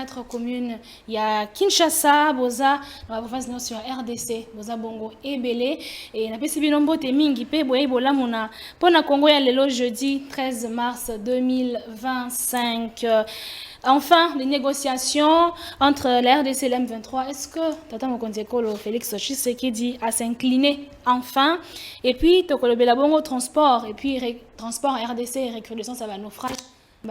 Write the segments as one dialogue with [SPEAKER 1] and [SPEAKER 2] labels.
[SPEAKER 1] 4 communes. Il y a Kinshasa, Boza, dans la province sur RDC, Boza Bongo et Belé. Et na pesi binombo te mingi pe boye bola mona. Pour na Congo ya lelo jeudi 13 mars 2025. Enfin, les négociations entre la RDC et l'M23, est-ce que Tata Mokonzekolo Félix Tshisekedi a s'incliné enfin? Et puis, Tokolo Belabongo transport, et puis transport RDC, recrudescence à la naufrage,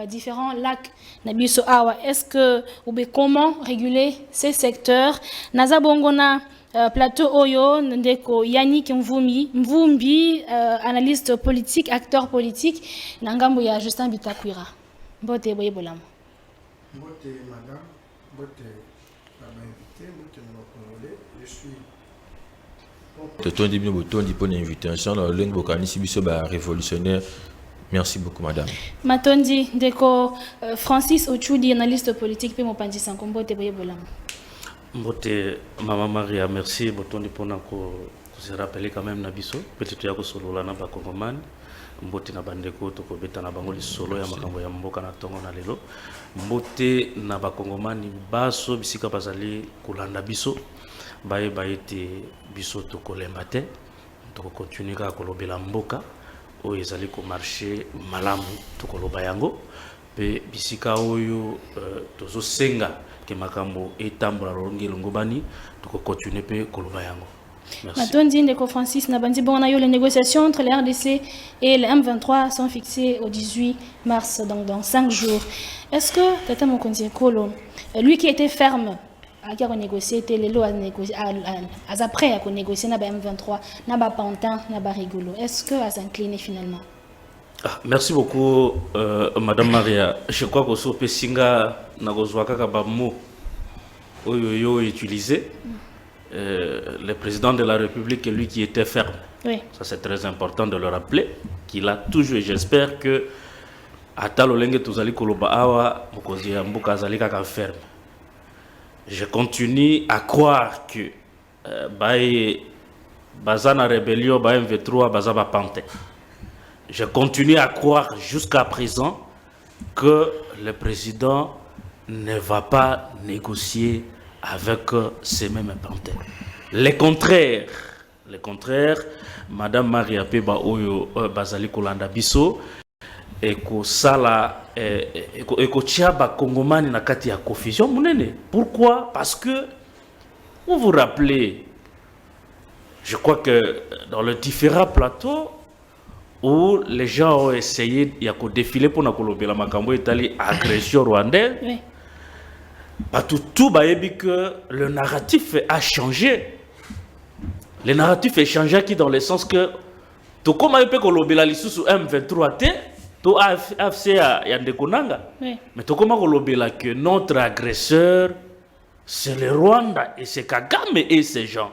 [SPEAKER 1] différents lacs Nabiso Awa. Est-ce que, ou bien comment réguler ces secteurs? Naza Bongona, plateau Oyo, Ndeko Yannick Mvumbi, analyste politique, acteur politique, Nangambo ya Justin Bitakwira. Bote boye bolam.
[SPEAKER 2] Bote madame, bote la invité, bote mon congolais, je suis.
[SPEAKER 3] Totondi pour l'invitation, la langue bokani sibiso ba révolutionnaire. Merci beaucoup madame.
[SPEAKER 1] Matondi Ndeko Francis Ochudi, analyste politique pe mopandi sankombo te boye bolam.
[SPEAKER 4] Bote Maman Maria, merci botondi pour se rappeler quand même nabiso, peut-être ya ko solo la na ba Congomani. Mbote na bandeko to kobeta na bango lisolo ya makambo ya mboka na tongo na lelo mbote na bakongomani baso bisika bazali kolanda biso baye bayete biso to kolemba te to continuer ka kolobela mboka o ezali ko marcher malamu to koloba yango pe bisika oyo tozo senga ke makambo etambola longelo ngobani to continuer pe koloba yango.
[SPEAKER 1] Matondi Ndeko Francis Nabandi Bonanayo, les négociations entre les RDC et les M23 sont fixées au 18 mars, donc dans 5 jours. Est-ce que Tata Mokonzi Kolo, lui qui était ferme, à négocier, était les lois à négocier, après à négocier, n'a pas M23, n'a pas Pantin, n'a pas rigolo. Est-ce que à s'incliner finalement?
[SPEAKER 4] Merci beaucoup, Madame Maria. Je crois que ce Pessinga n'a pas mot utilisé. Le président de la République est lui qui était ferme.
[SPEAKER 1] Oui.
[SPEAKER 4] Ça c'est très important de le rappeler, qu'il a toujours, et j'espère que Atalolenge Tuzali Koloba Awa Mokozi Mbuka Zali Kaka ferme. Je continue à croire que Bazana Rébellion, M23, Bazaba Pante. Je continue à croire jusqu'à présent que le président ne va pas négocier avec ces mêmes panthères. Le contraire, Madame Maria Peba Oyo Bazali Kolanda Biso et ko sala et ko tiaba Kongomani na kati ya confusion munene. Pourquoi? Parce que vous vous rappelez, je crois que dans les différents plateaux où les gens ont essayé de défiler pour na kolobela makambo etali agression rwandaise. Oui. Tout que le narratif a changé. Le narratif est changé qui dans le sens que tout comme on peut kolobela lisusu M23 T, to AFC ya ndekonanga. Mais tout comme kolobela que notre agresseur c'est le Rwanda et c'est Kagame et ces gens.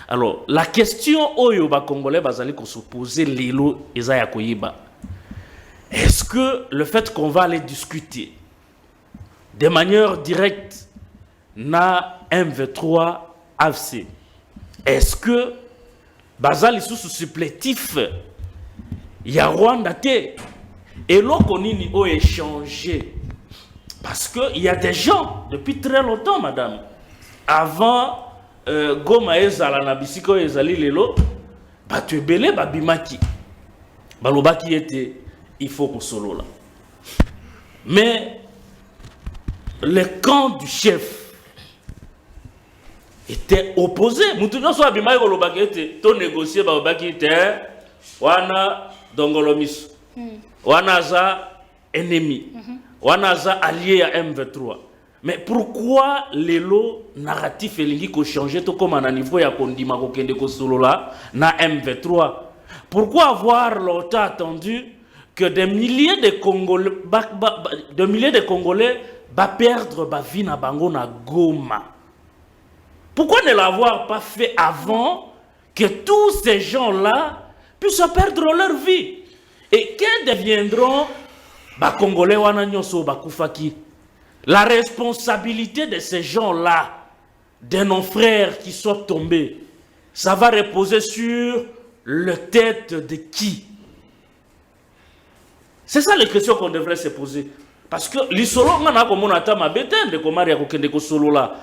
[SPEAKER 4] Alors la question oyo ba congolais bazali ko se poser lelo eza ya koyiba. Est-ce que le fait qu'on va aller discuter de manière directe na M23 AFC, est-ce que bazali sous supplétif ya Rwanda te et l'okonini ont échangé parce que il y a des gens depuis très longtemps madame avant Goma ezala na bisiko ezali lelo batu ebele babimaki balobaki ete il faut qu'on solo là mais le camp du chef était opposé. Moutounyo soit abimai kolobaki ete to négocier balobaki ete wana dongolomis wana za ennemi wana za allié à M23. Mais pourquoi les lots narratifs elingi ko changer to comme à niveau ya kondima ko kende ko solo là na M23? Pourquoi avoir longtemps attendu que des milliers de Congolais va perdre ba vie na bango na Goma? Pourquoi ne l'avoir pas fait avant que tous ces gens-là puissent perdre leur vie? Et que deviendront ba Congolais wana nyoso ba kufaki? La responsabilité de ces gens-là, de nos frères qui sont tombés, ça va reposer sur la tête de qui? C'est ça les questions qu'on devrait se poser. Parce que les solos, on a comme on attend ma bête, de comment il y a aucun solo là.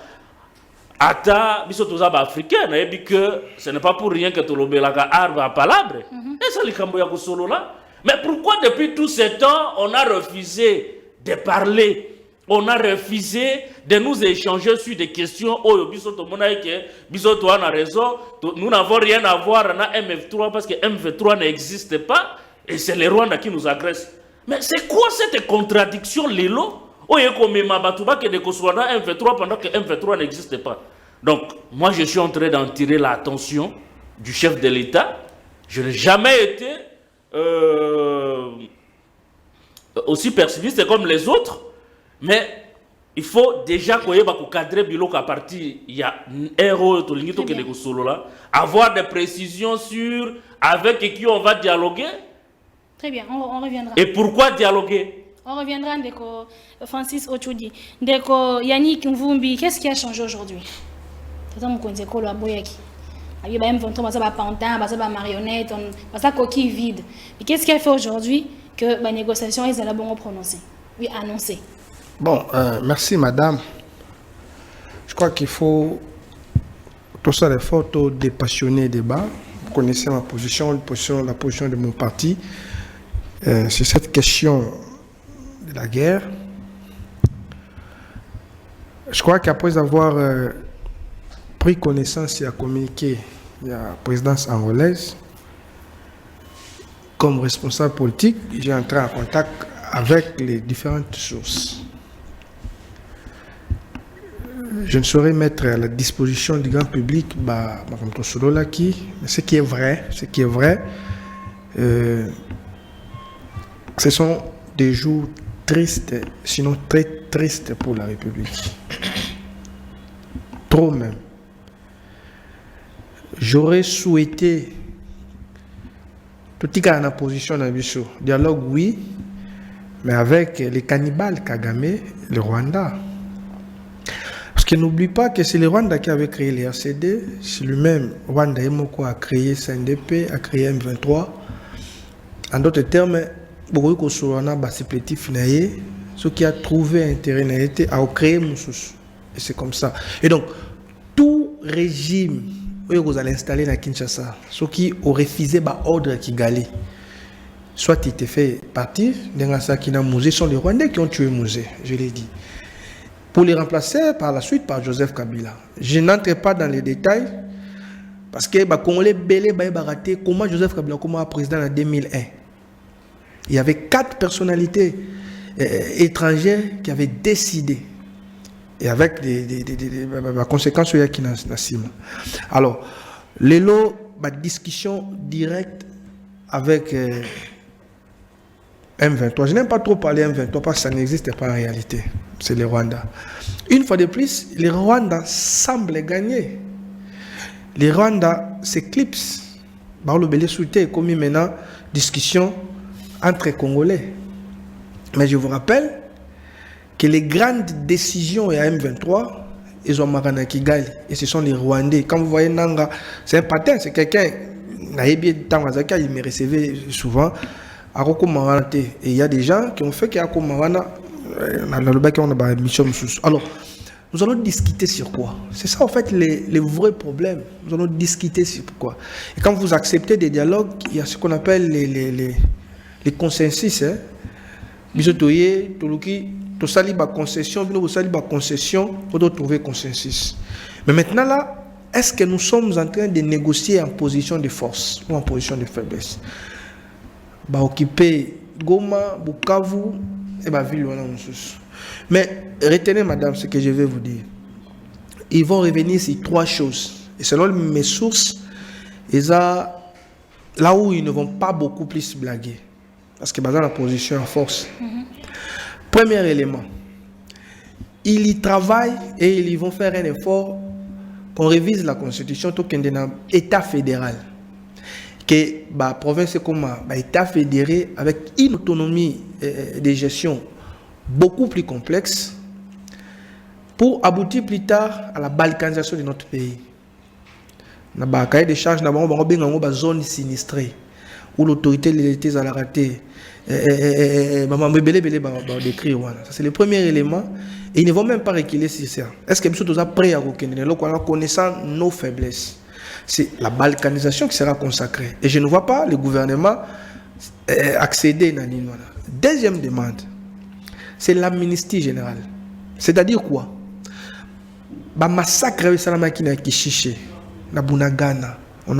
[SPEAKER 4] Ata, biso toza ba africain, na yebi que ce n'est pas pour rien que tolobe la ka arbre à palabre. Et ça les kamboya ko solo là. Mais pourquoi depuis tout ce temps on a refusé de parler, on a refusé de nous échanger sur des questions. Oh, biso to mona que biso to a raison, nous n'avons rien à voir avec MF3 parce que MF3 n'existe pas et c'est les Rwandais qui nous agressent. Mais c'est quoi cette contradiction, Lelo? Oh, il y a comme Mabatuba qui est de M23 pendant que M23 n'existe pas. Donc, moi, je suis en train d'en tirer l'attention du chef de l'État. Je n'ai jamais été aussi pessimiste comme les autres, mais il faut déjà qu'on ait cadrer Bilok à partir il y a avoir des précisions sur avec qui on va dialoguer.
[SPEAKER 1] Très bien, on reviendra.
[SPEAKER 4] Et pourquoi dialoguer?
[SPEAKER 1] On reviendra, Ndeko Francis Ochoudi. Ndeko Yannick Mvumbi, qu'est-ce qui a changé aujourd'hui? C'est ça mon conseil, le Aboyaki. Il y a M23, il y a pantin, il y a marionnette, il y a coquille vide. Et qu'est-ce qui a fait aujourd'hui que la négociation est bon prononcée? Oui, annoncée.
[SPEAKER 2] Bon, merci madame. Je crois qu'il faut tout ça l'effort de dépassionner le débat. Vous connaissez ma position, la position de mon parti. C'est cette question de la guerre. Je crois qu'après avoir pris connaissance et à communiquer la présidence angolaise, comme responsable politique, j'ai entré en contact avec les différentes sources. Je ne saurais mettre à la disposition du grand public ce qui est vrai, ce sont des jours tristes, sinon très tristes pour la République. Trop même. J'aurais souhaité tout le monde en position dans le dialogue, oui, mais avec les cannibales Kagame, le Rwanda. Parce que n'oublie pas que c'est le Rwanda qui avait créé les RCD, c'est lui-même, Rwanda Emoko a créé CNDP, a créé M23. En d'autres termes, beaucoup de gens ont été ce qui a trouvé intérêt à créer Moussous. Et c'est comme ça. Et donc, tout régime que vous allez installer à Kinshasa, ceux qui ont refusé l'ordre à Kigali, soit il était fait partir, ce sont les Rwandais qui ont tué Mouzé, je l'ai dit. Pour les remplacer par la suite par Joseph Kabila. Je n'entre pas dans les détails, parce que Congolais belé raté comment Joseph Kabila comment président en 2001. Il y avait 4 personnalités étrangères qui avaient décidé. Et avec des conséquences qui n'ont. Alors, l'élo, discussion directe avec M23. Je n'aime pas trop parler M23 parce que ça n'existe pas en réalité. C'est le Rwanda. Une fois de plus, les Rwandais semblent gagner. Les Rwandais s'éclipsent. Barlo Belé Souté est commis maintenant discussion entre Congolais. Mais je vous rappelle que les grandes décisions à M23, ils ont marqué Kigali. Et ce sont les Rwandais. Quand vous voyez Nanga, c'est un patin, c'est quelqu'un, il me recevait souvent. Et il y a des gens qui ont fait qu'il y a alors, nous allons discuter sur quoi? C'est ça en fait les vrais problèmes. Nous allons discuter sur quoi. Et quand vous acceptez des dialogues, il y a ce qu'on appelle les consensus. Bisotoye, Toluki, Tosaliba concession, Binosaliba concession, pour trouver consensus. Mais maintenant là, est-ce que nous sommes en train de négocier en position de force ou en position de faiblesse? Occuper Goma, Bukavu et ville. Mais retenez, madame, ce que je vais vous dire. Ils vont revenir sur 3 choses. Et selon mes sources, là où ils ne vont pas beaucoup plus blaguer. Parce que dans la position en force. Premier élément, ils y travaillent et ils vont faire un effort qu'on révise la constitution tout comme un État fédéral. Que la province est comme un État fédéré avec une autonomie de gestion beaucoup plus complexe pour aboutir plus tard à la balkanisation de notre pays. Dans le cahier des charges, nous avons une zone sinistrée où l'autorité de l'État a raté. Maman Bébélé décrire. Ça, c'est le premier élément. Et ils ne vont même pas reculer sur ça. Est-ce que nous sommes prêts à reconnaître, en connaissant nos faiblesses? C'est la balkanisation qui sera consacrée. Et je ne vois pas le gouvernement accéder à Nino. Deuxième demande, c'est l'amnistie générale. C'est-à-dire quoi? Bah massacre Salamaki na Kishiche, na Bunagana. On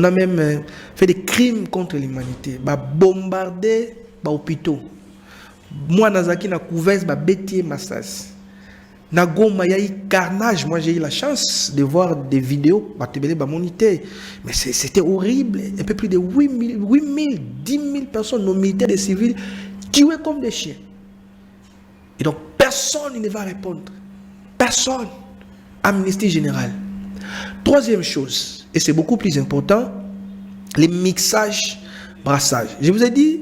[SPEAKER 2] a même fait des crimes contre l'humanité. Bah bombarder bah hôpitaux. Moi Nazaki na Kouvès bah bétier massas. Na Goma y a eu carnage. Moi j'ai eu la chance de voir des vidéos bah tebele bah monité. Mais c'était horrible. Un peu plus de 8 000, 10 000 personnes, nos militaires et civils tués comme des chiens. Et donc personne ne va répondre. Personne. Amnistie générale. Troisième chose, et c'est beaucoup plus important, les mixages, brassages. Je vous ai dit,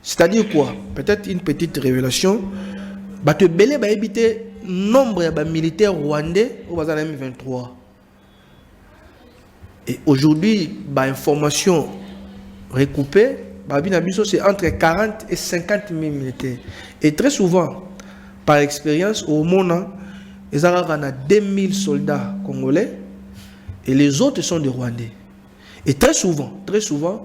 [SPEAKER 2] c'est-à-dire quoi? Peut-être une petite révélation. Te belé va éviter nombre de militaires rwandais au M23. Et aujourd'hui, information recoupée, c'est entre 40 et 50 000 militaires. Et très souvent, par expérience, au monde, il y a 2000 soldats congolais et les autres sont des Rwandais. Et très souvent,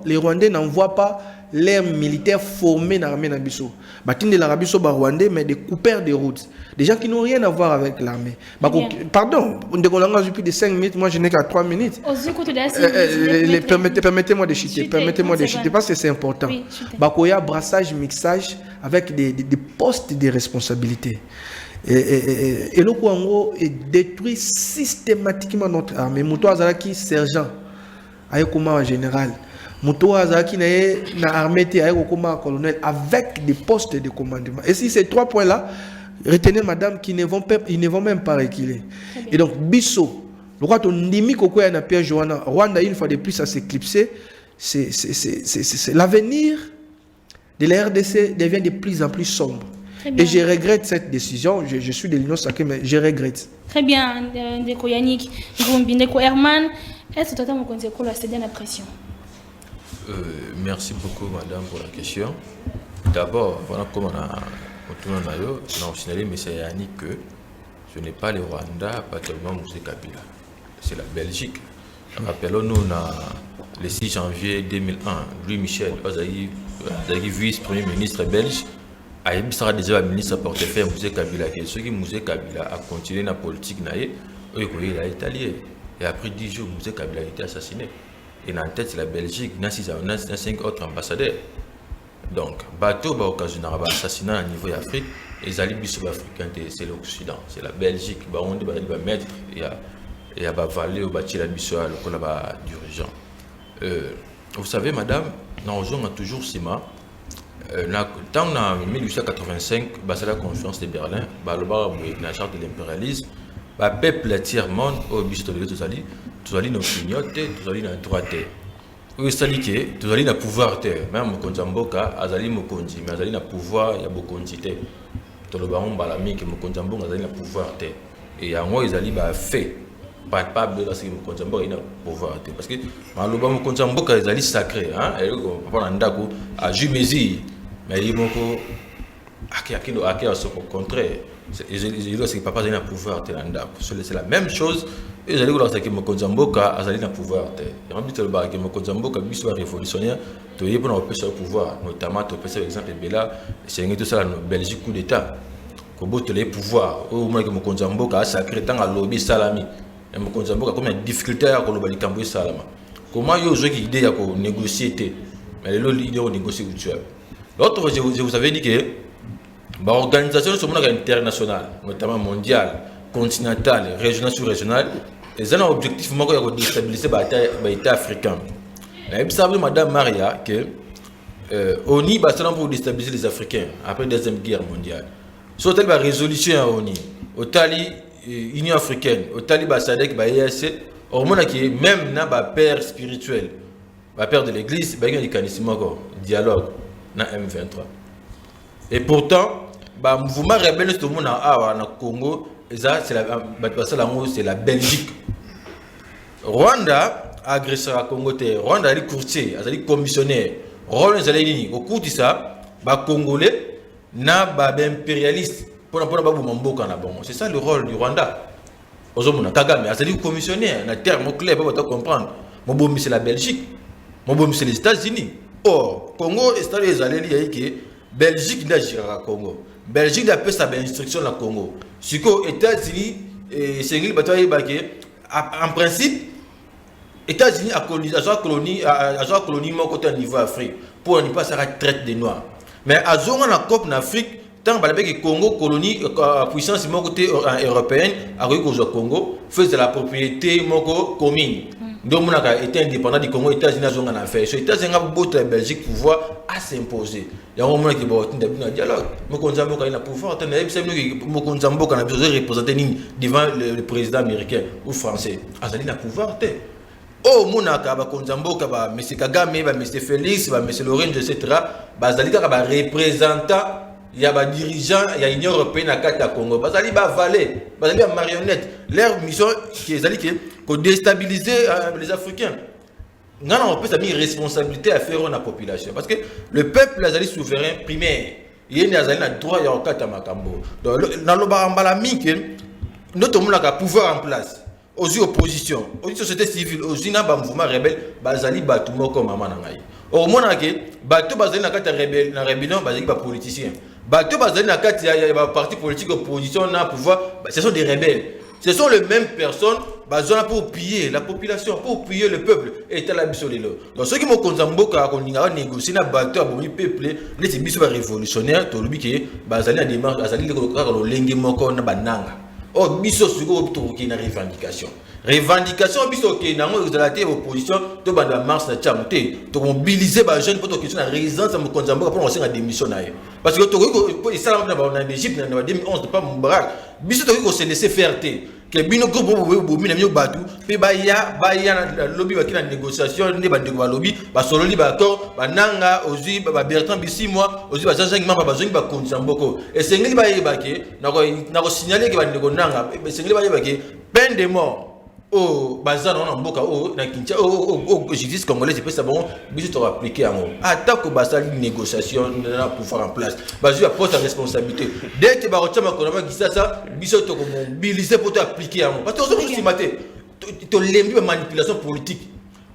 [SPEAKER 2] les Rwandais n'envoient pas leurs militaires formés dans l'armée Nabiso. Batin de l'Arabie Saoudite Rwandais, mais des coupeurs de routes. Des gens qui n'ont rien à voir avec l'armée. Pardon, on a plus de 5 minutes, moi je n'ai qu'à 3 minutes. Permettez-moi de chuter. Permettez-moi de chuter parce que c'est important. Bakoya, brassage, mixage avec des postes de responsabilité. Et le Congo détruit systématiquement notre armée. Mouto Azalaki, sergent, Ayekoma général. Mouto Azalaki na armée, Ayekoma colonel, avec des postes de commandement. Et si ces 3 points-là, retenez madame, qu'ils ne vont même pas reculer. Et donc, Bisso, le roi Tondimi Kokoya na Pierre Johanna, Rwanda, une fois de plus, à s'éclipser, c'est l'avenir de la RDC devient de plus en plus sombre. Et je regrette cette décision. Je suis de l'Union sacrée, mais je regrette.
[SPEAKER 1] Très bien, Ndeko Yannick, Ndeko Herman. Est-ce que tu as mon conseil pour céder la pression?
[SPEAKER 3] Merci beaucoup, madame, pour la question. D'abord, voilà comment on a signalé, mais c'est Yannick que ce n'est pas le Rwanda, pas tellement Moussé Kabila. C'est la Belgique. Rappelons-nous, le 6 janvier 2001, Louis Michel, vice-premier ministre belge, il sera déjà ministre portefeuille Moussé Kabila. Ceux qui Moussé Kabila a continué la politique, il a été allié. Et après 10 jours, Moussé Kabila a été assassiné. Et en tête, c'est la Belgique, il y a 5 autres ambassadeurs. Donc, bateau va occasionner un assassinat au niveau d'Afrique, et les alliés africains, c'est l'Occident, c'est la Belgique, on va mettre, il y a valer au bâti la mission à l'école dirigeant. Vous savez, madame, nous avons toujours Sima. Dans 1885, c'est la conférence de Berlin, la charte de l'impérialisme, le peuple tiers-monde, au but de tous allez nous clignoter, tous allez nous droiter. Oui, c'est-à-dire que tous allez nous pouvoir, même au Konzamboka, azali mokonzi, mais azali na pouvoir, il y a beaucoup de cité. Tout le baron balami que mokonzamboka azali na pouvoir et en moi ils allient fait. Pas de la série mokonzamboka il na pouvoir parce que le baron mokonzamboka ils allient sacré, hein. Et papa nandako a jumezi, mais il moko aki à ce contraire. C'est papa azali na pouvoir nandako. C'est la même chose. Et j'allais vous dire que Mokonzamboka a le pouvoir. Il y a un petit peu de Mokonzamboka qui soit révolutionnaire, tu es pour nous le pouvoir, notamment tu peux par exemple Bella, c'est tout ça en Belgique coup d'état. Kobo tu le pouvoir, au moins que Mokonzamboka a sacré tant à lobby salami. Et Mokonzamboka comme une difficulté à le cambo salama. Comment il y a une idée à négocier, mais l'idée de négocier l'autre, je vous avais dit que l'organisation internationale, notamment mondiale, continentale, régionale sur régionale, ils ont un objectif de déstabiliser l'État africain. Vous savez, madame Maria, que ONI va pour déstabiliser les Africains après la Deuxième Guerre mondiale. Soit la résolution à ONI, au Tali, Union africaine, au Tali, Sadek, EAC, au moment qui est même na père spirituel, père de l'église, il y a un dialogue na M23. Et pourtant, le mouvement rebelle tout le monde au Congo, c'est la Belgique. Rwanda a agressé à Congo. Rwanda a courtier, a commissionnaire. Rwanda a dit au cours de ça, les Congolais n'a pas impérialiste pour ne pas mboka na bon. C'est ça le rôle du Rwanda. Ozomona Kagame a dit commissionnaire na terme clair pour comprendre. Mon bon c'est la Belgique. Mon bon c'est les États-Unis. Or Congo est allé aller que Belgique n'a géré Congo. Belgique a fait sa instruction dans Congo. Ce que États-Unis et c'est en principe États-Unis a colonie mon côté au niveau Afrique pour ne pas se traite des noirs. Mais à zone en Coupe en Afrique, tant que Congo colonie puissance mon côté européenne a reconnu au Congo faisait la propriété moko commune. Donc on a été indépendant du Congo, États-Unis ont en affaire. Les États-Unis ont besoin de Belgique pouvoir à s'imposer. Il y a un moment qui est un dialogue. Mon Konzambo a pouvoir, mon Konzambo a besoin de représenter devant le président américain ou français. Azali n'a pouvoir. Oh, Mounaka, Konzambo, M. Kagame, M. Félix, M. Lorenzo, etc. Bazali ka représentant. Il y a des dirigeants, il y a l'Union européenne à Kata Congo. Bazali ba valet, bazali ba marionnette. Leur mission qui est de déstabiliser les Africains. Nous avons une responsabilité à faire dans la population. Parce que le peuple est souverain primaire. Il y a un droit à Kata Makambo. Dans le barambala, notre monde a pouvoir en place. Aux oppositions, aux sociétés civiles, aux mouvements rebelles, bazali batumo comme maman nangai. Au moins que batu bazali na kata rebelle, na rébellion bazali ba politicien. Batu bazali na kata ya parti politique opposition na pouvoir, ce sont des rebelles. Ce sont les mêmes personnes bazona pour piller la population, pour piller le peuple et la bisolelo. Donc ceux qui m'ont konzamboka koninga négocier na batu abomi peuple, les biso révolutionnaire, to lubi ke bazali na démarche, bazali le lenge moko na bananga. Oh, biso suko qui na revendication. Revendication biso qui na opposition to banda mars na chamté to mobiliser ba jeune pour to question na résidence à Mokonzambo pour on démission na. Parce que to ça en Égypte en 2011 pas Moubarak. Biso to se laisser faire que bino ko bo mina mio batu pe ba ya na lobby ba kina négociation ne ba ndeko lobby ba sololi ba accord ba nanga ozi ba Bertrand Bisimwa ozi ba Jean-Jacques Mamba ba zongi ba Konzamboko et sengeli ba yeba ke na ko signaler que ba ndeko nanga sengeli ba yeba ke peine de mort oh bazana on mboka oh na Kinshasa oh justice congolaise peut ça bon biso to appliquer en attaque basali négociation na pouvoir en place bazu a poste responsabilité dès que ba rotama konama Kinshasa biso to mobiliser pour appliquer en parce que on se maté to lembi manipulation politique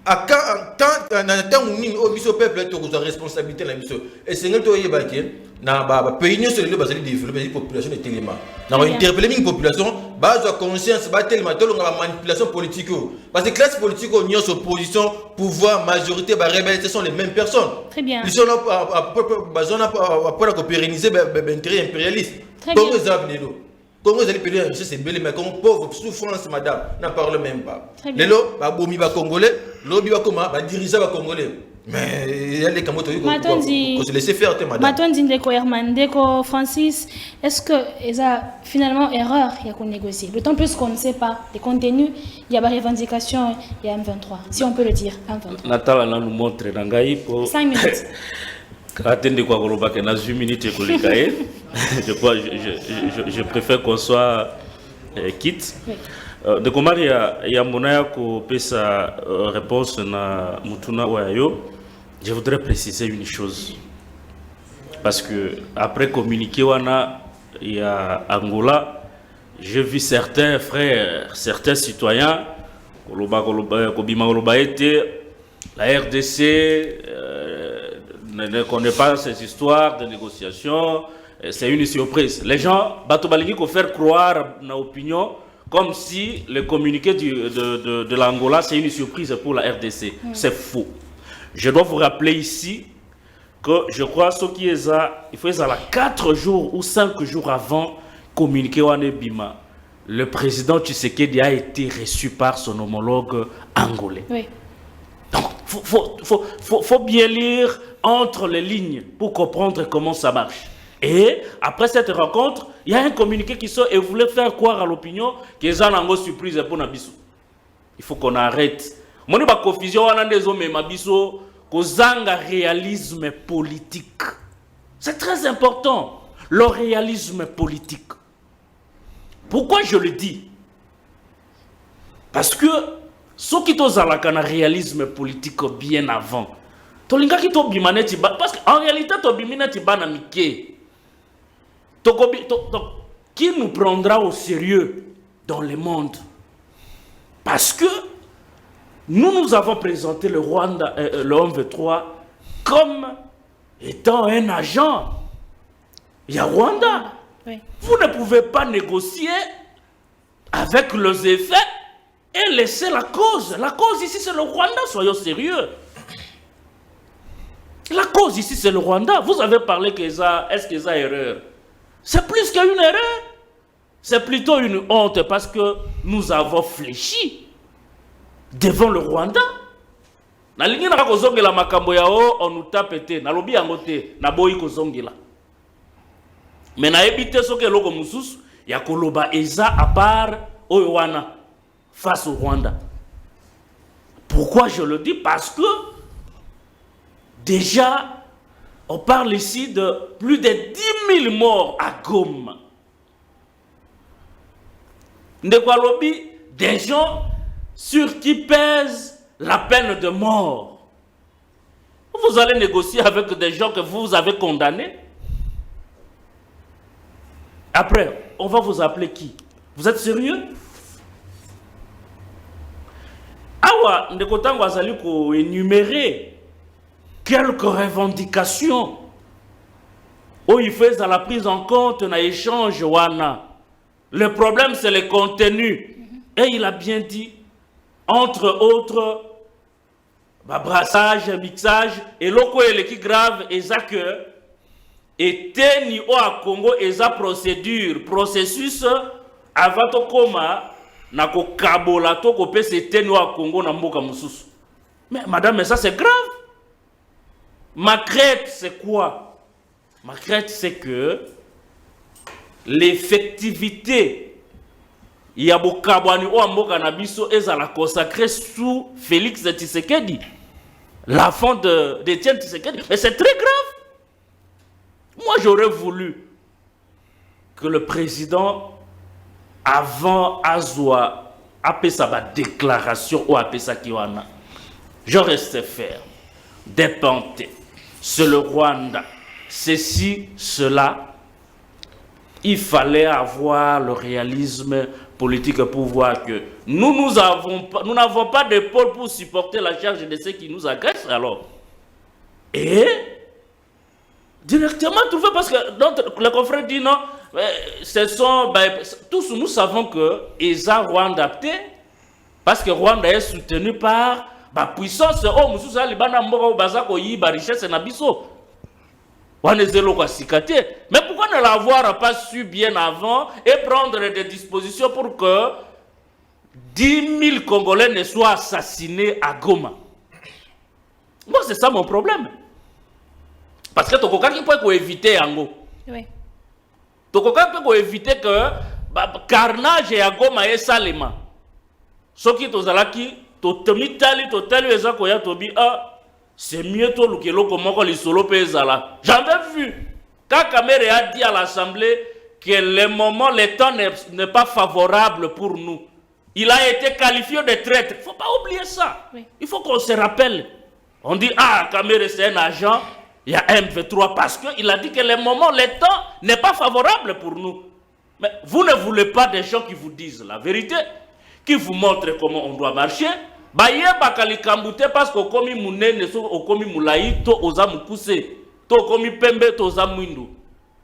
[SPEAKER 3] à quand na temps où au biso peuple to ko responsabilité la biso et c'est ngel to yeba ke na ba pays nous sur le basali développer la population de téléma na interpeller une population base de conscience ba tellement to la manipulation politique parce que classe politique union opposition pouvoir majorité ba rebelle ce sont les mêmes personnes.
[SPEAKER 1] Très bien.
[SPEAKER 3] Ils sont là pour pérenniser l'intérêt impérialiste. Comment ils appellent Congo allez payer c'est belle mais comme pauvre souffrance madame n'en parle même pas. Lelo ba bomi ba congolais, lobi ba koma ba dirigeant ba congolais. Mais il y a des camotos qui se laisser faire madame.
[SPEAKER 1] Matondi ndeko Herman ndeko Francis, est-ce que ça finalement erreur il y a qu'on négocier. D'autant plus qu'on ne sait pas les contenus, il y a des revendications, il y a M23 si on peut le dire M23.
[SPEAKER 4] Natala là nous montre nangai pour
[SPEAKER 1] 5 minutes.
[SPEAKER 4] Attendez quoi qu'on va que dans 8 minutes et je préfère qu'on soit quitte.
[SPEAKER 1] Oui.
[SPEAKER 4] De comment il y a mon sa réponse na mutuna wayo, je voudrais préciser une chose parce que après communiquer wana il y a Angola, j'ai vu certains frères, certains citoyens la RDC ne connaît pas ces histoires de négociation, c'est une surprise. Les gens, Batobalingi, faut faire croire dans l'opinion comme si le communiqué de l'Angola, c'est une surprise pour la RDC. C'est faux. Je dois vous rappeler ici que je crois ce qui est là, il faut 4 jours ou 5 jours avant communiquer au Bima. Le président Tshisekedi a été reçu par son homologue angolais. Oui. Donc, faut bien lire entre les lignes pour comprendre comment ça marche. Et après cette rencontre, il y a un communiqué qui sort et voulait faire croire à l'opinion que c'est une surprise pour Nabiso. Il faut qu'on arrête. Mon confusion, on a des hommes, Mabiso, kozanga réalisme politique. C'est très important, le réalisme politique. Pourquoi je le dis? Parce que Ce qui est un réalisme politique bien avant. Parce qu'en réalité, qui nous prendra au sérieux dans le monde? Parce que nous avons présenté le Rwanda, le MV3 comme étant un agent. Il y a Rwanda.
[SPEAKER 1] Oui.
[SPEAKER 4] Vous ne pouvez pas négocier avec les effets et laisser la cause. La cause ici, c'est le Rwanda, soyons sérieux. La cause ici, c'est le Rwanda. Vous avez parlé est-ce qu'il y a erreur? C'est plus qu'une erreur. C'est plutôt une honte parce que nous avons fléchi devant le Rwanda. Na lingi na kozongela makambo yao on nous tape te na lobi yango te na boyi kozongela. Mais na ebite soke loko mususu ya koloba eza à part oyo wana face au Rwanda. Pourquoi je le dis? Parce que déjà on parle ici de plus de 10 000 morts à Goma. Ndekwa lobi des gens sur qui pèse la peine de mort. Vous allez négocier avec des gens que vous avez condamnés. Après, on va vous appeler qui? Vous êtes sérieux? Awa, Ndekotango azali ko énumérer quelques revendications où il fait à la prise en compte na échange wana. Le problème c'est le contenu. Et il a bien dit, entre autres, brassage, mixage, et loko eleki grave, et ça que, et teni au Congo, et ça processus, avant to koma, na ko kabola to ko pese teni au Congo na mboka mususu. Mais madame, mais ça c'est grave. Ma crainte c'est quoi? Ma crainte c'est que l'effectivité il y a beaucoup de la consacré sous Félix Tshisekedi, l'enfant d'Étienne Tshisekedi. Mais c'est très grave. Moi, j'aurais voulu que le président, avant Azwa, appelle sa déclaration ou appelle sa kiwana, je restais ferme, dépenté. C'est le Rwanda. Ceci, cela. Il fallait avoir le réalisme politique pour voir que nous n'avons pas d'épaule pour supporter la charge de ceux qui nous agressent alors. Et directement trouver, parce que le confrère dit non, ce sont, tous nous savons que Eza Rwanda, parce que Rwanda est soutenu par la puissance, richesse mais pourquoi ne l'avoir pas su bien avant et prendre des dispositions pour que 10 000 Congolais ne soient assassinés à Goma? Moi, c'est ça mon problème. Parce que tu peux éviter Yango.
[SPEAKER 1] Oui.
[SPEAKER 4] Tu peux éviter que carnage à Goma est salima. Ce qui est tozalaki, c'est mieux tout que l'on commence les solo là. J'avais vu quand Kamere a dit à l'Assemblée que le temps n'est pas favorable pour nous. Il a été qualifié de traître. Il ne faut pas oublier ça. Oui. Il faut qu'on se rappelle. On dit, Kamere c'est un agent, il y a MV3 parce qu'il a dit que le temps n'est pas favorable pour nous. Mais vous ne voulez pas des gens qui vous disent la vérité, qui vous montrent comment on doit marcher. Baye bakali kambute parce que komi munene so komi mulai to oza mukuse to komi pembe to oza mwindu.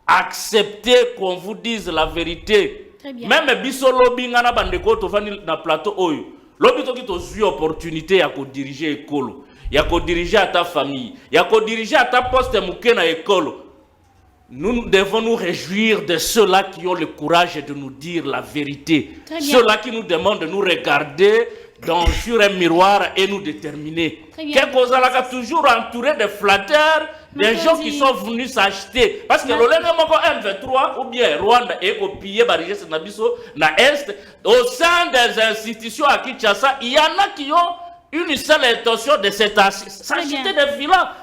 [SPEAKER 4] Acceptez qu'on vous dise la vérité. Même biso lobby ngana bandeko to fani na plateau oyo. Lobby to ki to zui opportunité ya ko diriger école, ya ko diriger à ta famille, ya ko diriger à ta poste muke na école. Nous devons nous réjouir de ceux-là qui ont le courage de nous dire la vérité. Ceux-là qui nous demandent de nous regarder sur un miroir et nous déterminer. Quelqu'un toujours entouré de flatteurs, des gens qui sont venus s'acheter. Parce que le M23 ou bien Rwanda est copié par les gens na Est, au sein des institutions à Kinshasa, il y en a qui ont une seule intention de s'acheter des villas.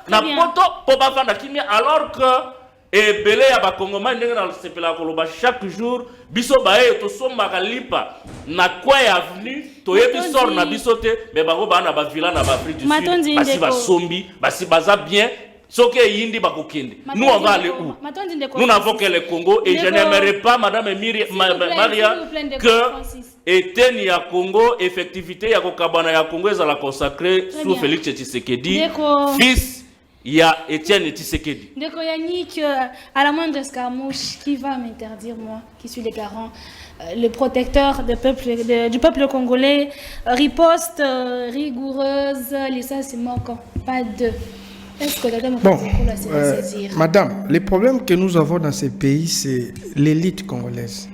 [SPEAKER 4] Alors que Et belé ya ba Congolais ndenge na sepela koloba chaque jour biso bae to somba kalipa na kwa ya avenue to yebi sort na biso te mais bango ba na ba villa na ba Afrique du Sud basi ba sombi basi baza bien soke yindi bakokende. Nous on va aller où? Nous n'avons que le Congo et je n'aimerais pas madame Maria que Eteni ya Congo effectivité ya kokabana ya Congo ezala consacré sous Félix Tshisekedi fils il y a Étienne Tshisekedi.
[SPEAKER 1] Ndeko Yannick, à la moindre escarmouche, qui va m'interdire, moi, qui suis le garant, le protecteur du peuple congolais, riposte rigoureuse, licences manquant, pas de. Est-ce que quelqu'un me saisir?
[SPEAKER 2] Madame, le problème que nous avons dans ces pays, c'est l'élite congolaise.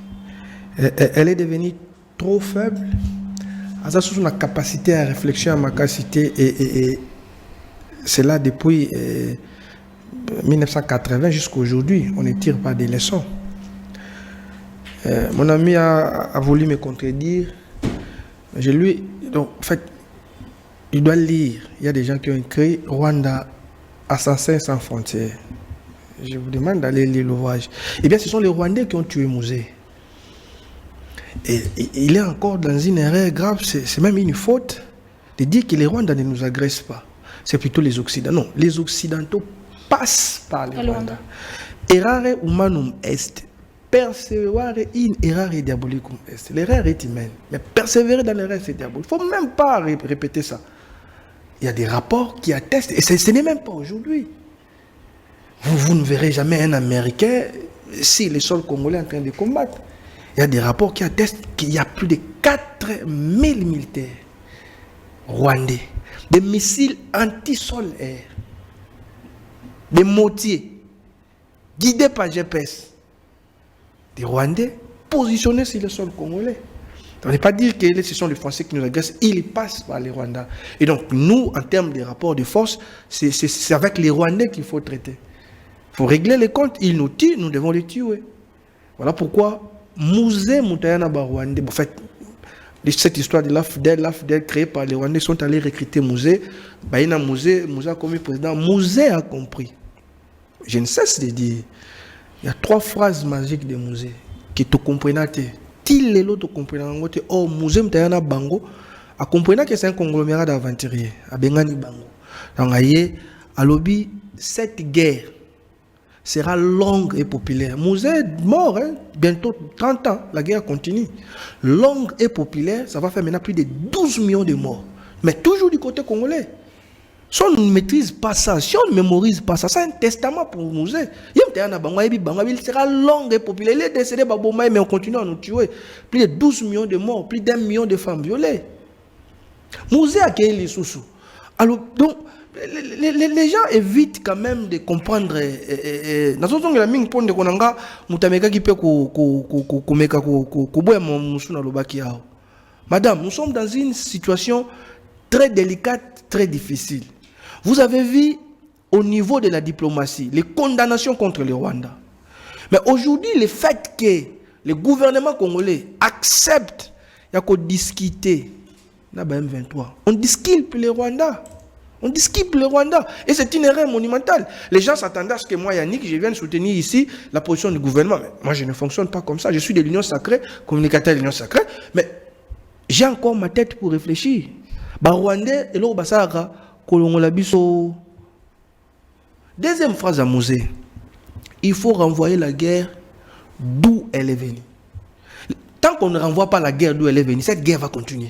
[SPEAKER 2] Elle est devenue trop faible. Elle a une capacité à réfléchir, à ma capacité et c'est là depuis 1980 jusqu'à aujourd'hui. On ne tire pas des leçons. Mon ami a voulu me contredire. Je lui... Donc, en fait, il doit lire. Il y a des gens qui ont écrit Rwanda, assassin sans frontières. Je vous demande d'aller lire l'ouvrage. Eh bien, ce sont les Rwandais qui ont tué Mouzé. Et il est encore dans une erreur grave. C'est même une faute de dire que les Rwandais ne nous agressent pas. C'est plutôt les Occidentaux. Non, les Occidentaux passent par les Rwandais. Errare humanum est. Persévérer in errare diabolicum est. L'erreur est humaine. Mais persévérer dans l'erreur, c'est diabolique. Il ne faut même pas répéter ça. Il y a des rapports qui attestent. Et ce n'est même pas aujourd'hui. Vous ne verrez jamais un Américain si les sols congolais sont en train de combattre. Il y a des rapports qui attestent qu'il y a plus de 4000 militaires rwandais. Des missiles anti-sol-air, des mortiers guidés par GPS, des Rwandais positionnés sur le sol congolais. Ça ne veut pas dire que ce sont les Français qui nous agressent, ils passent par les Rwandais. Et donc, nous, en termes de rapports de force, c'est avec les Rwandais qu'il faut traiter. Il faut régler les comptes, ils nous tuent, nous devons les tuer. Voilà pourquoi Mouzé Moutayana Rwandais, en fait, cette histoire de l'AFDEL créée par les Rwandais sont allés recruter Mouzé. Mouzé a commis président. Mouzé a compris. Je ne cesse de dire. Il y a 3 phrases magiques de Mouzé qui te comprennent. Til les autres comprennent. Oh, Mouzé Mtayana Bango a compris que c'est un conglomérat d'aventuriers. A Bengani Bango. Donc, à l'objet, cette guerre sera longue et populaire. Mouzé est mort, hein? Bientôt 30 ans, la guerre continue. Longue et populaire, ça va faire maintenant plus de 12 millions de morts. Mais toujours du côté congolais. Si on ne maîtrise pas ça, si on ne mémorise pas ça, c'est un testament pour Mouzé. Il sera long et populaire. Il est décédé, mais on continue à nous tuer. Plus de 12 millions de morts, plus d'1 million de femmes violées. Mouzé a accueilli les sous-sous. Alors, donc, les gens évitent quand même de comprendre. Madame, nous sommes dans une situation très délicate, très difficile. Vous avez vu au niveau de la diplomatie les condamnations contre le Rwanda. Mais aujourd'hui, le fait que le gouvernement congolais accepte de discuter M23, on disculpe le Rwanda. On disculpe le Rwanda. Et c'est une erreur monumentale. Les gens s'attendaient à ce que moi, Yannick, je vienne soutenir ici la position du gouvernement. Mais moi, je ne fonctionne pas comme ça. Je suis de l'Union sacrée, communicateur de l'Union sacrée. Mais j'ai encore ma tête pour réfléchir. Rwandais, et l'Obasara, Kolongolabiso. Deuxième phrase à Mouzé. Il faut renvoyer la guerre d'où elle est venue. Tant qu'on ne renvoie pas la guerre d'où elle est venue, cette guerre va continuer.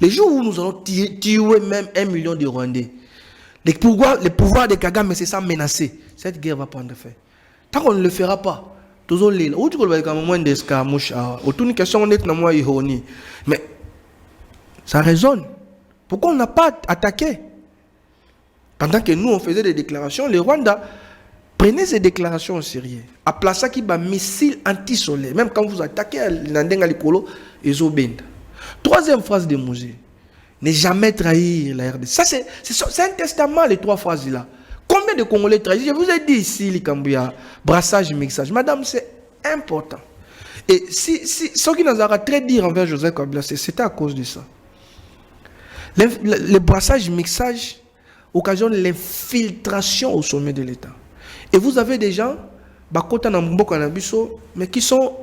[SPEAKER 2] Les jours où nous allons tuer même 1 million de Rwandais, les pouvoirs de Kagame, c'est ça menacé. Cette guerre va prendre fin. Tant qu'on ne le fera pas, toujours les. Où tu vas moins d'escarmouches, autour d'une question honnête, mais ça résonne. Pourquoi on n'a pas attaqué? Pendant que nous on faisait des déclarations, les Rwandais prenaient ces déclarations au sérieux. À placer qui va missile anti-soleil, même quand vous attaquez l'Andenga Likolo, ils ont bend. Troisième phrase de Mouzé. Ne jamais trahir la RDC. Ça, c'est un testament, les 3 phrases-là. Combien de Congolais trahissent? Je vous ai dit ici, les Kambouya, brassage, mixage. Madame, c'est important. Et si ce qui nous a très dit envers Joseph Kabila, c'était à cause de ça. Le brassage, mixage occasionne l'infiltration au sommet de l'État. Et vous avez des gens bakota na mboka na biso, mais qui sont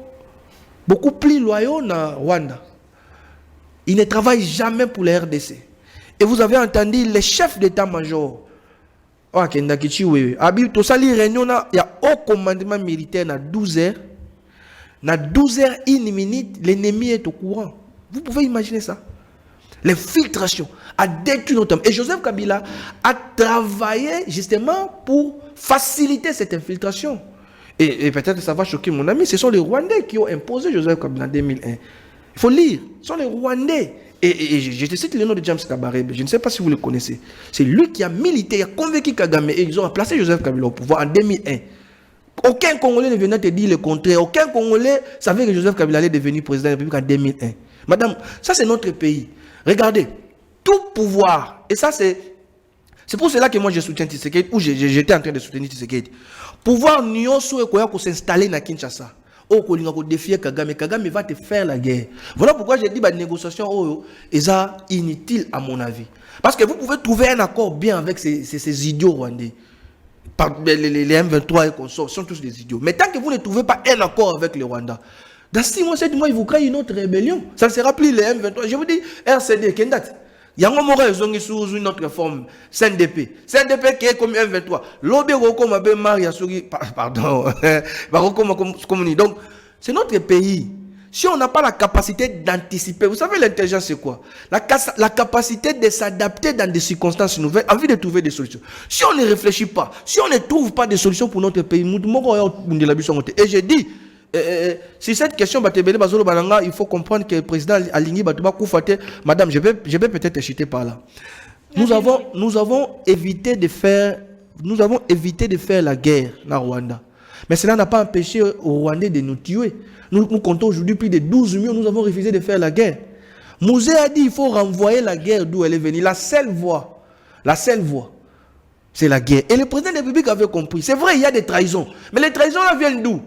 [SPEAKER 2] beaucoup plus loyaux na Rwanda. Ils ne travaillent jamais pour la RDC. Et vous avez entendu les chefs d'état-major. Ok, Abi, tout ça, il y a au commandement militaire à 12 heures. À 12 heures, 1 minute, l'ennemi est au courant. Vous pouvez imaginer ça? L'infiltration a détruit notre homme. Et Joseph Kabila a travaillé justement pour faciliter cette infiltration. Et peut-être que ça va choquer mon ami, ce sont les Rwandais qui ont imposé Joseph Kabila en 2001. Il faut lire, ce sont les Rwandais. Et je te cite le nom de James Kabarebe, je ne sais pas si vous le connaissez. C'est lui qui a milité, il a convaincu Kagame et ils ont placé Joseph Kabila au pouvoir en 2001. Aucun Congolais ne venait te dire le contraire. Aucun Congolais savait que Joseph Kabila allait devenir président de la République en 2001. Madame, ça c'est notre pays. Regardez, tout pouvoir, et ça c'est pour cela que moi je soutiens Tshisekedi, ou j'étais en train de soutenir Tshisekedi. Pouvoir nyonso ekoya s'installer na Kinshasa. Oh, kolinga ko défier Kagame, Kagame va te faire la guerre. Voilà pourquoi j'ai dit que les négociations sont inutiles à mon avis. Parce que vous pouvez trouver un accord bien avec ces idiots rwandais. Les M23 et consorts sont tous des idiots. Mais tant que vous ne trouvez pas un accord avec le Rwanda, dans 6 mois, 7 mois, ils vous créent une autre rébellion. Ça ne sera plus les M23. Je vous dis, RCD, Kendat. Il y a un moment où ils ont sous une autre forme. CNDP. CNDP qui est comme M23. L'obé comme Abe Maria Souri. Pardon. Donc, c'est notre pays. Si on n'a pas la capacité d'anticiper, vous savez l'intelligence c'est quoi? La capacité de s'adapter dans des circonstances nouvelles, envie de trouver des solutions. Si on ne réfléchit pas, si on ne trouve pas de solutions pour notre pays, et j'ai dit, si cette question, il faut comprendre que le président Aligny Koufate, madame, je vais peut-être chuter par là. Nous avons évité de faire la guerre dans Rwanda. Mais cela n'a pas empêché aux Rwandais de nous tuer. Nous comptons aujourd'hui plus de 12 millions, nous avons refusé de faire la guerre. Mouzé a dit qu'il faut renvoyer la guerre d'où elle est venue. La seule voie, c'est la guerre. Et le président de la République avait compris. C'est vrai, il y a des trahisons. Mais les trahisons là viennent d'où?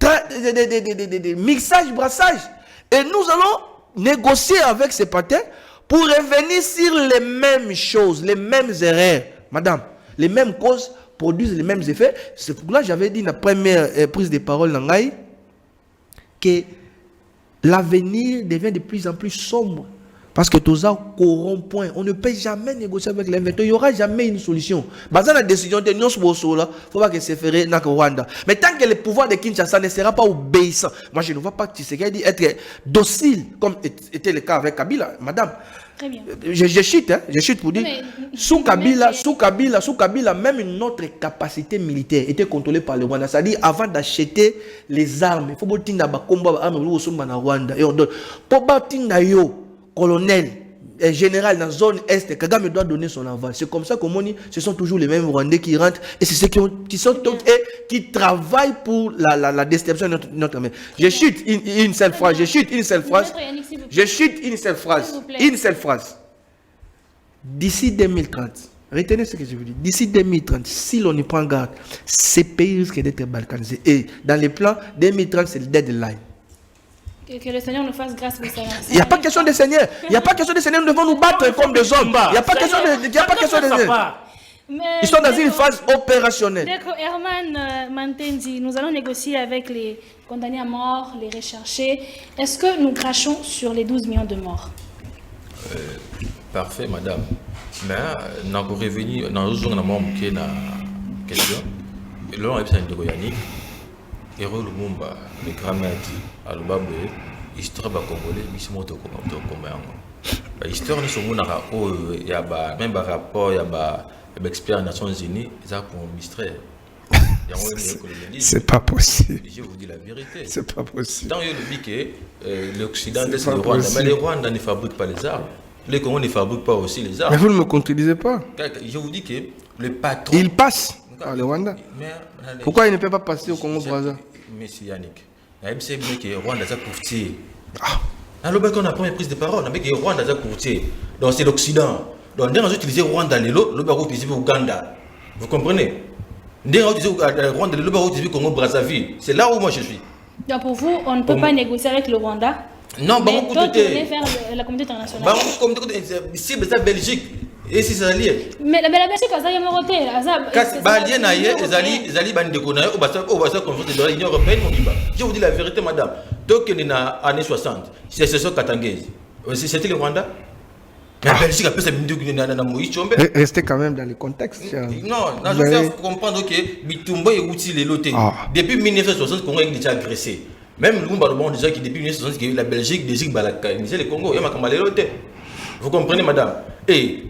[SPEAKER 2] Des mixages, brassages. Et nous allons négocier avec ces patins pour revenir sur les mêmes choses, les mêmes erreurs. Madame, les mêmes causes produisent les mêmes effets. C'est pour là que j'avais dit dans la première prise de parole que l'avenir devient de plus en plus sombre. Parce que tout ça corrompt. On ne peut jamais négocier avec les M23. Il n'y aura jamais une solution. Basant la décision de Nyons Bosola, il faut pas que c'est fait dans le Rwanda. Mais tant que le pouvoir de Kinshasa ne sera pas obéissant, moi je ne vois pas Tshisekedi être docile, comme était le cas avec Kabila. Madame, très bien. Je chute pour dire, sous Kabila, même notre capacité militaire était contrôlée par le Rwanda. C'est-à-dire, avant d'acheter les armes, il faut que tu aies des combats au Rwanda. Et on donne. Pour bâtir colonel et général dans la zone Est, Kagame doit donner son aval. C'est comme ça que ce sont toujours les mêmes Rwandais qui rentrent et c'est ceux qui travaillent pour la destruction de notre armée. Je chute une seule phrase. Une seule phrase. D'ici 2030, retenez ce que je vous dis. D'ici 2030, si l'on y prend garde, ces pays risquent d'être balkanisés. Et dans les plans, 2030, c'est le deadline.
[SPEAKER 1] Que le Seigneur nous fasse grâce pour ça.
[SPEAKER 2] Il n'y a pas question de Seigneur. Il n'y a pas question de Seigneur. Nous devons nous battre comme des hommes. Il n'y a pas question de Seigneur. Ils sont dans une phase opérationnelle.
[SPEAKER 1] D'accord, Herman Mantendi, nous allons négocier avec les condamnés à mort, les recherchés. Est-ce que nous crachons sur les 12 millions de morts?
[SPEAKER 3] Parfait, madame. Mais nous avons revenu dans une question. Là, on a besoin de Goyanik. Héros Lumumba, le grand maître, à l'Obabwe, histoire de Congolais, mais c'est mon tour comme l'histoire de ce monde, il y a même un rapport, il y a un expert des Nations Unies, ils ont pour mystère.
[SPEAKER 2] C'est pas possible.
[SPEAKER 3] Je vous dis la vérité.
[SPEAKER 2] C'est pas possible.
[SPEAKER 3] Dans le dit que l'Occident, c'est le Rwanda, mais les Rwandais ne fabriquent pas les armes. Les Congolais ne fabriquent pas aussi les armes.
[SPEAKER 2] Mais vous ne me contredisez pas.
[SPEAKER 3] Je vous dis que le patron.
[SPEAKER 2] Il passe à le Rwanda. Pourquoi il ne peut pas passer au Congo-Brazza?
[SPEAKER 3] Monsieur Yannick, c'est bien que Rwanda est courtier. Alors, on a la première prise de parole, on a dit que Rwanda est courtier. Donc, c'est l'Occident. Donc, on a utilisé Rwanda, on a utilisé Ouganda. Vous comprenez? On a utilisé Rwanda, on a utilisé Congo-Brazzaville. C'est là où moi je suis.
[SPEAKER 1] Donc, pour vous, on ne peut pas négocier avec le Rwanda?
[SPEAKER 3] Non,
[SPEAKER 1] mais tourner vers la communauté internationale.
[SPEAKER 3] Ici, c'est la Belgique. Et si ça lié.
[SPEAKER 1] Mais la Belgique, ça y est moroté.
[SPEAKER 3] Balien naïe, Zali Bandekona, au bassin confronté de l'Union européenne, je vous dis la vérité, madame. Donc, il y a années 60, c'est ce Katangese. C'était le Rwanda. La Belgique a fait sa minute dans Moïse Chombe.
[SPEAKER 2] Restez quand même dans le contexte.
[SPEAKER 3] Non, je vais comprendre que Bitumba est outil les lotés. Depuis 1960, le Congo est déjà agressé. Même Lumba le monde déjà qui depuis 1960, la Belgique désire le Congo. Il y a un les lotés. Vous comprenez, madame? Et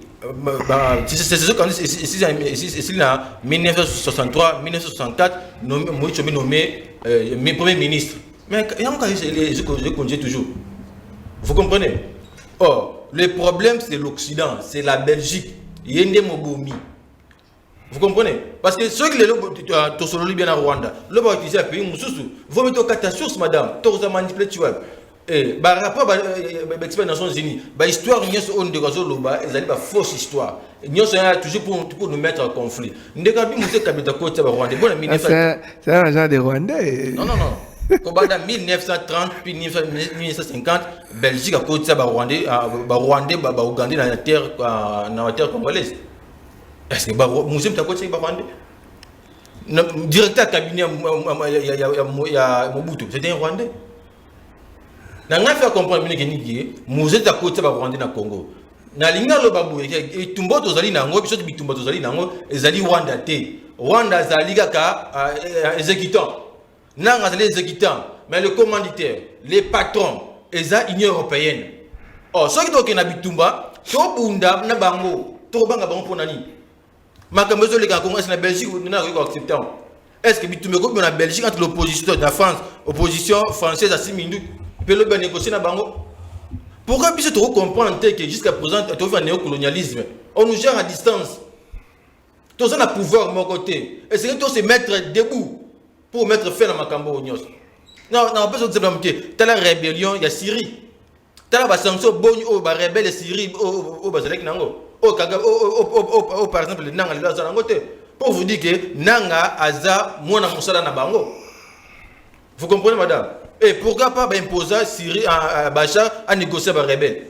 [SPEAKER 3] c'est ce qu'on dit, c'est en 1963, 1964, Moïse Chombe nommé premier ministre. Mais il y a encore je conduis toujours. Vous comprenez? Or, le problème c'est l'Occident, c'est la Belgique. Yende Mobomi. Vous comprenez? Parce que ceux qui sont bien en Rwanda, le va utiliser un pays, vous mettez au catastrophe, madame, tu as manipulé, tu vois. Et par rapport à l'expérience des Nations Unies, l'histoire, nous avons une fausse histoire. Nous sommes toujours pour nous mettre en conflit. Nous avons dit que Rwanda.
[SPEAKER 2] C'est un agent de Rwandais.
[SPEAKER 3] Non. En 1930 puis 1950, Belgique a côté ça Rwandais, Rwandais, Ougandais dans la terre congolaise. Est-ce que Moussem t'a côté Rwandais? Directeur cabinet il y a Mobutu, c'était un Rwandais. N'a pas fait comprendre que Moussem t'a côté Rwandais dans le Congo. Na linga lo babu et tumbo tozali nango biso bitumba tozali nango ezali Rwanda te. Rwanda zali kaka exécutant. Non, les exécutants, mais le commanditaire, les patrons, et ça, Union européenne. Oh, ceux qui sont en Bitumba, tout bunda na bango, tout banga bango pour nani. Ma comme les gars, comment est-ce que la Belgique n'a pas accepté? Est-ce que Bitumba est en Belgique entre l'opposition de la France, opposition française à 6 minutes, peut le négocier na bango? Pourquoi puis-je comprendre que jusqu'à présent, tu fais un néocolonialisme? On nous gère à distance. Tous on a pouvoir de mon côté. Est-ce que tu se mettre debout? Pour mettre fin à Makambo Onyos. Non, on peut se dire que la rébellion, il y a Syrie. Tu as la sanction, il y a rebelle Syrie, par exemple, le Nanga, pour vous dire que Nanga, Aza, Mona Moussala Nabango. Vous comprenez, madame? Et pourquoi pas imposer Syrie à Bachar à négocier avec les rebelles?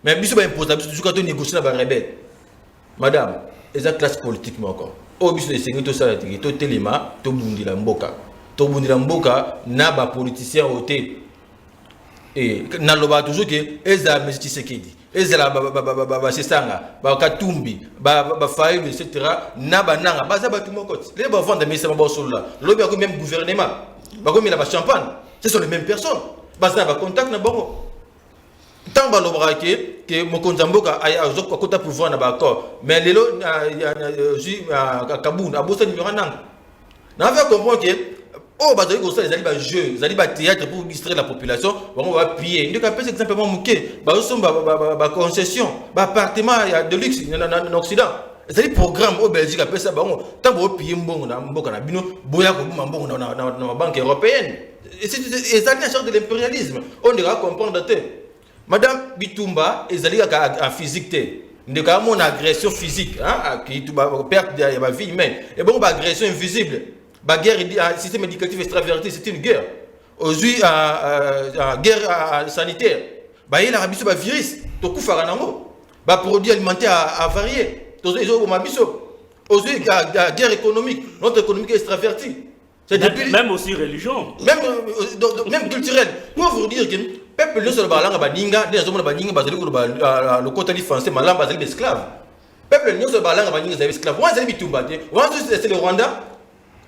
[SPEAKER 3] Mais il faut imposer, il faut négocier avec les rebelles. Madame, et la classe politique, encore. Au but de sécurité, tout ça, tout téléma, tout bundi la mboka. Tout bundi la mboka, n'a pas politicien ôté. Et n'a pas toujours que, Eza Messi Sekedi, Eza la Sesanga, Katumbi, Faïb, etc. N'a pas nanga, Bazaba tout mon côté. Les enfants de Messa Mabosola, l'objet a même gouvernement, Bagomi la champagne, ce sont les mêmes personnes. Bazaba contact n'a pas. Tant que mon Konzamboka a un pouvoir dans l'accord, mais les lots à Kaboun, à Bossa numéro 1. Nous avons compris que, oh, les alibas jeux, les alibas théâtre pour distraire la population, on va piller. Nous avons simplement mouqué, une concession, un appartement de luxe en Occident. C'est-à-dire programme au Belgique, après ça, tant que vous pillez un bon, dans la banque européenne. C'est ça qui est de l'impérialisme. On devra comprendre. Madame Bitumba, ils allaient en physique. Nous avons une agression physique, qui perd la vie humaine. Et bon, agression invisible. La guerre, le système éducatif extraverti, c'est une guerre. Aujourd'hui, guerre sanitaire. Il y a un virus. Les produits alimentaires avariés. Aujourd'hui, la guerre économique. Notre économie est extravertie.
[SPEAKER 4] Même aussi religion.
[SPEAKER 3] Même culturel. Pour vous dire que peuple ne se balanga baninga, des hommes baninga basé le côté français malam basé esclave. Peuple ne se balanga baninga des esclaves. Moi c'est Bitumba. Moi c'est le Rwanda.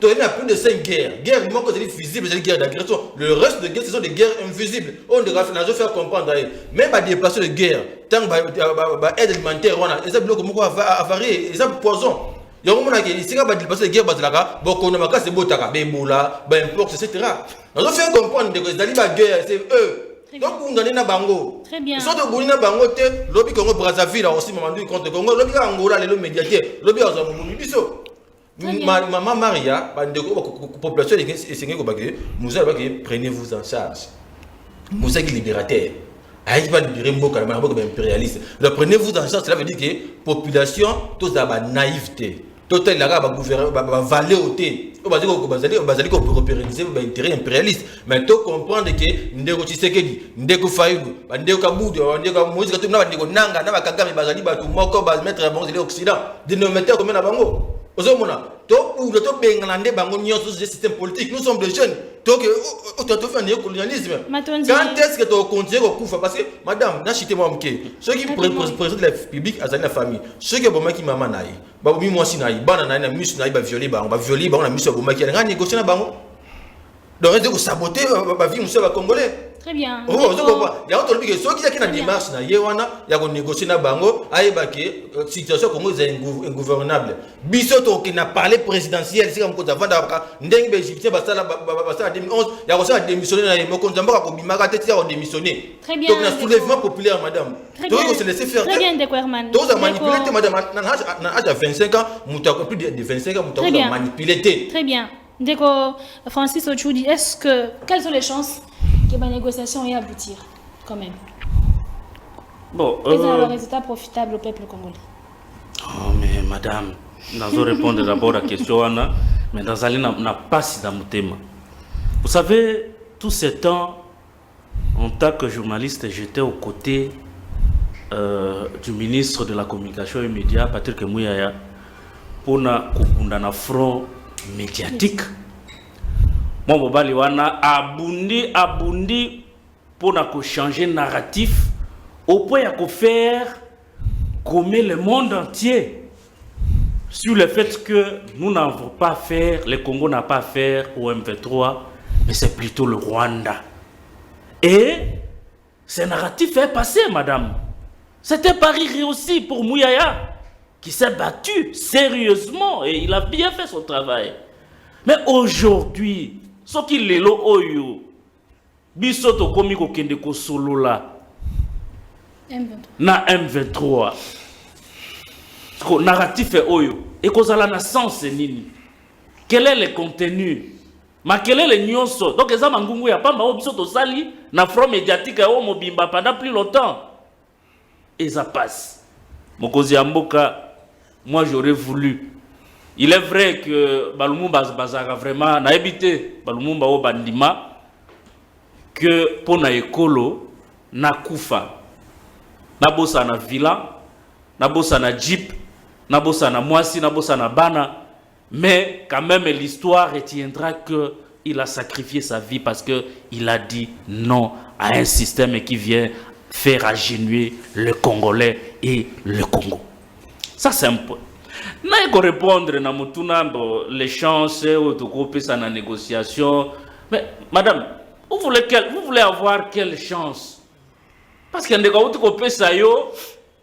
[SPEAKER 3] Il y a plus de 5 guerres. Guerre vraiment que c'est visible, c'est des guerres d'agression. Le reste de guerres ce sont des guerres invisibles. On devra faire comprendre. Même à déplacer de guerre, tant aide alimentaire, on a des blocs comme quoi avariés, des poison. Il y a un moment qui si on va dépasser les guerres bazalaka, beaucoup de makas c'est botaka, bebola, importe, etc. Nous devons faire comprendre que les guerres c'est eux. Donc, on a un bango.
[SPEAKER 1] Très bien.
[SPEAKER 3] Ils sont de Bourina Bango, lobby Congo Brazzaville aussi, maman contre Congo, lobby Angola, les médiatiers, lobby Azamounou, biso. Maman Maria, la population est saignée au Bagé, nous avons dit prenez-vous en charge. Nous sommes libérateurs. Il va libérer Mboka, impérialiste. Prenez-vous en charge, cela veut dire que la population, tous a la naïveté. total la ba gouvernement ba valer oté o bazali ko pérenniser ba intérêt impérialiste mais to comprendre que ndeko Tshisekedi ndeko Fayulu ndeko Kabudu ndeko Moïse Katumbi na ndeko Nanga na ba Kagame bazali ba tout moko ba mettre bon c'est l'Occident dénominateur comme na bango ozomona to ou to bengana nde bango nyonso ce système politique nous sommes des jeunes donc autant faire un colonialisme quand est-ce que tu continues au kufa parce que madame na chité moi mke ceux qui président de la République azali la famille ceux qui boma ki mama naï ba bomi moi si naï bana naï na misu naï ba violer ba na misu boma ki nga négocier na bango donc est-ce que saboter ba vie monsieur ba congolais.
[SPEAKER 1] Très bien.
[SPEAKER 3] Oh, il y a autre chose ceux qui a une démarche na yewana ya ko négocier na bango ayeba ke situation Congo est ingouvernable. Biso to qui n'a parlé présidentiel c'est comme quand avant ndenge égyptien basala 2011 ya ko ça démissionner na yemo nzamba ko bimaka tete ya ko démissionner.
[SPEAKER 1] Très bien.
[SPEAKER 3] Donc un soulèvement populaire madame. Donc il faut se laisser faire.
[SPEAKER 1] Très bien Ndeko Herman.
[SPEAKER 3] Donc ça manipuler madame na âge 25 ans muta plus de 25 ans muta manipuler.
[SPEAKER 1] Très bien. Ndeko Francis Ochoudi, quelles sont les chances que ma négociation ait aboutir quand même?
[SPEAKER 4] Bon,
[SPEAKER 1] le résultat profitable au peuple congolais.
[SPEAKER 4] Oh, mais madame, nous répondre d'abord à la question, mais dans n'a pas si d'amutema. Vous savez, tout ce temps, en tant que journaliste, j'étais aux côtés du ministre de la Communication et Médias, Patrick Mouyaya, pour un front médiatique. Mon bobali wana abundi pour changer narratif au point de faire comme le monde entier sur le fait que nous n'avons pas à faire, le Congo n'a pas à faire au M23, mais c'est plutôt le Rwanda. Et ce narratif est passé, madame. C'était pari réussi pour Mouyaya, qui s'est battu sérieusement et il a bien fait son travail. Mais aujourd'hui, ce qui est là, oyo, bisoto komi ko kende ko solo la, na M23. Le narratif est oyo. Et qu'on a la sens nini. Quel est le contenu? Ma quel est le nyonso? Donc ça mangungu ya pamba o bisoto sali na front médiatique ya o mobimba pendant plus longtemps. Et ça passe. Mokozi Amboka, moi j'aurais voulu. Il est vrai que Balumumba Bazara vraiment n'a habité Balumumba au Bandima que pour na ekolo na kufa na bossa na villa na bossa na jeep na bossa na moisi na bossa na bana mais quand même l'histoire retiendra que il a sacrifié sa vie parce que il a dit non à un système qui vient faire agenouiller le Congolais et le Congo. Ça c'est un point. N'a pas répondre na mutuna les chances ou de grouper ça na négociation. Mais madame, vous voulez avoir quelle chance? Parce qu'il y a des gens qui ont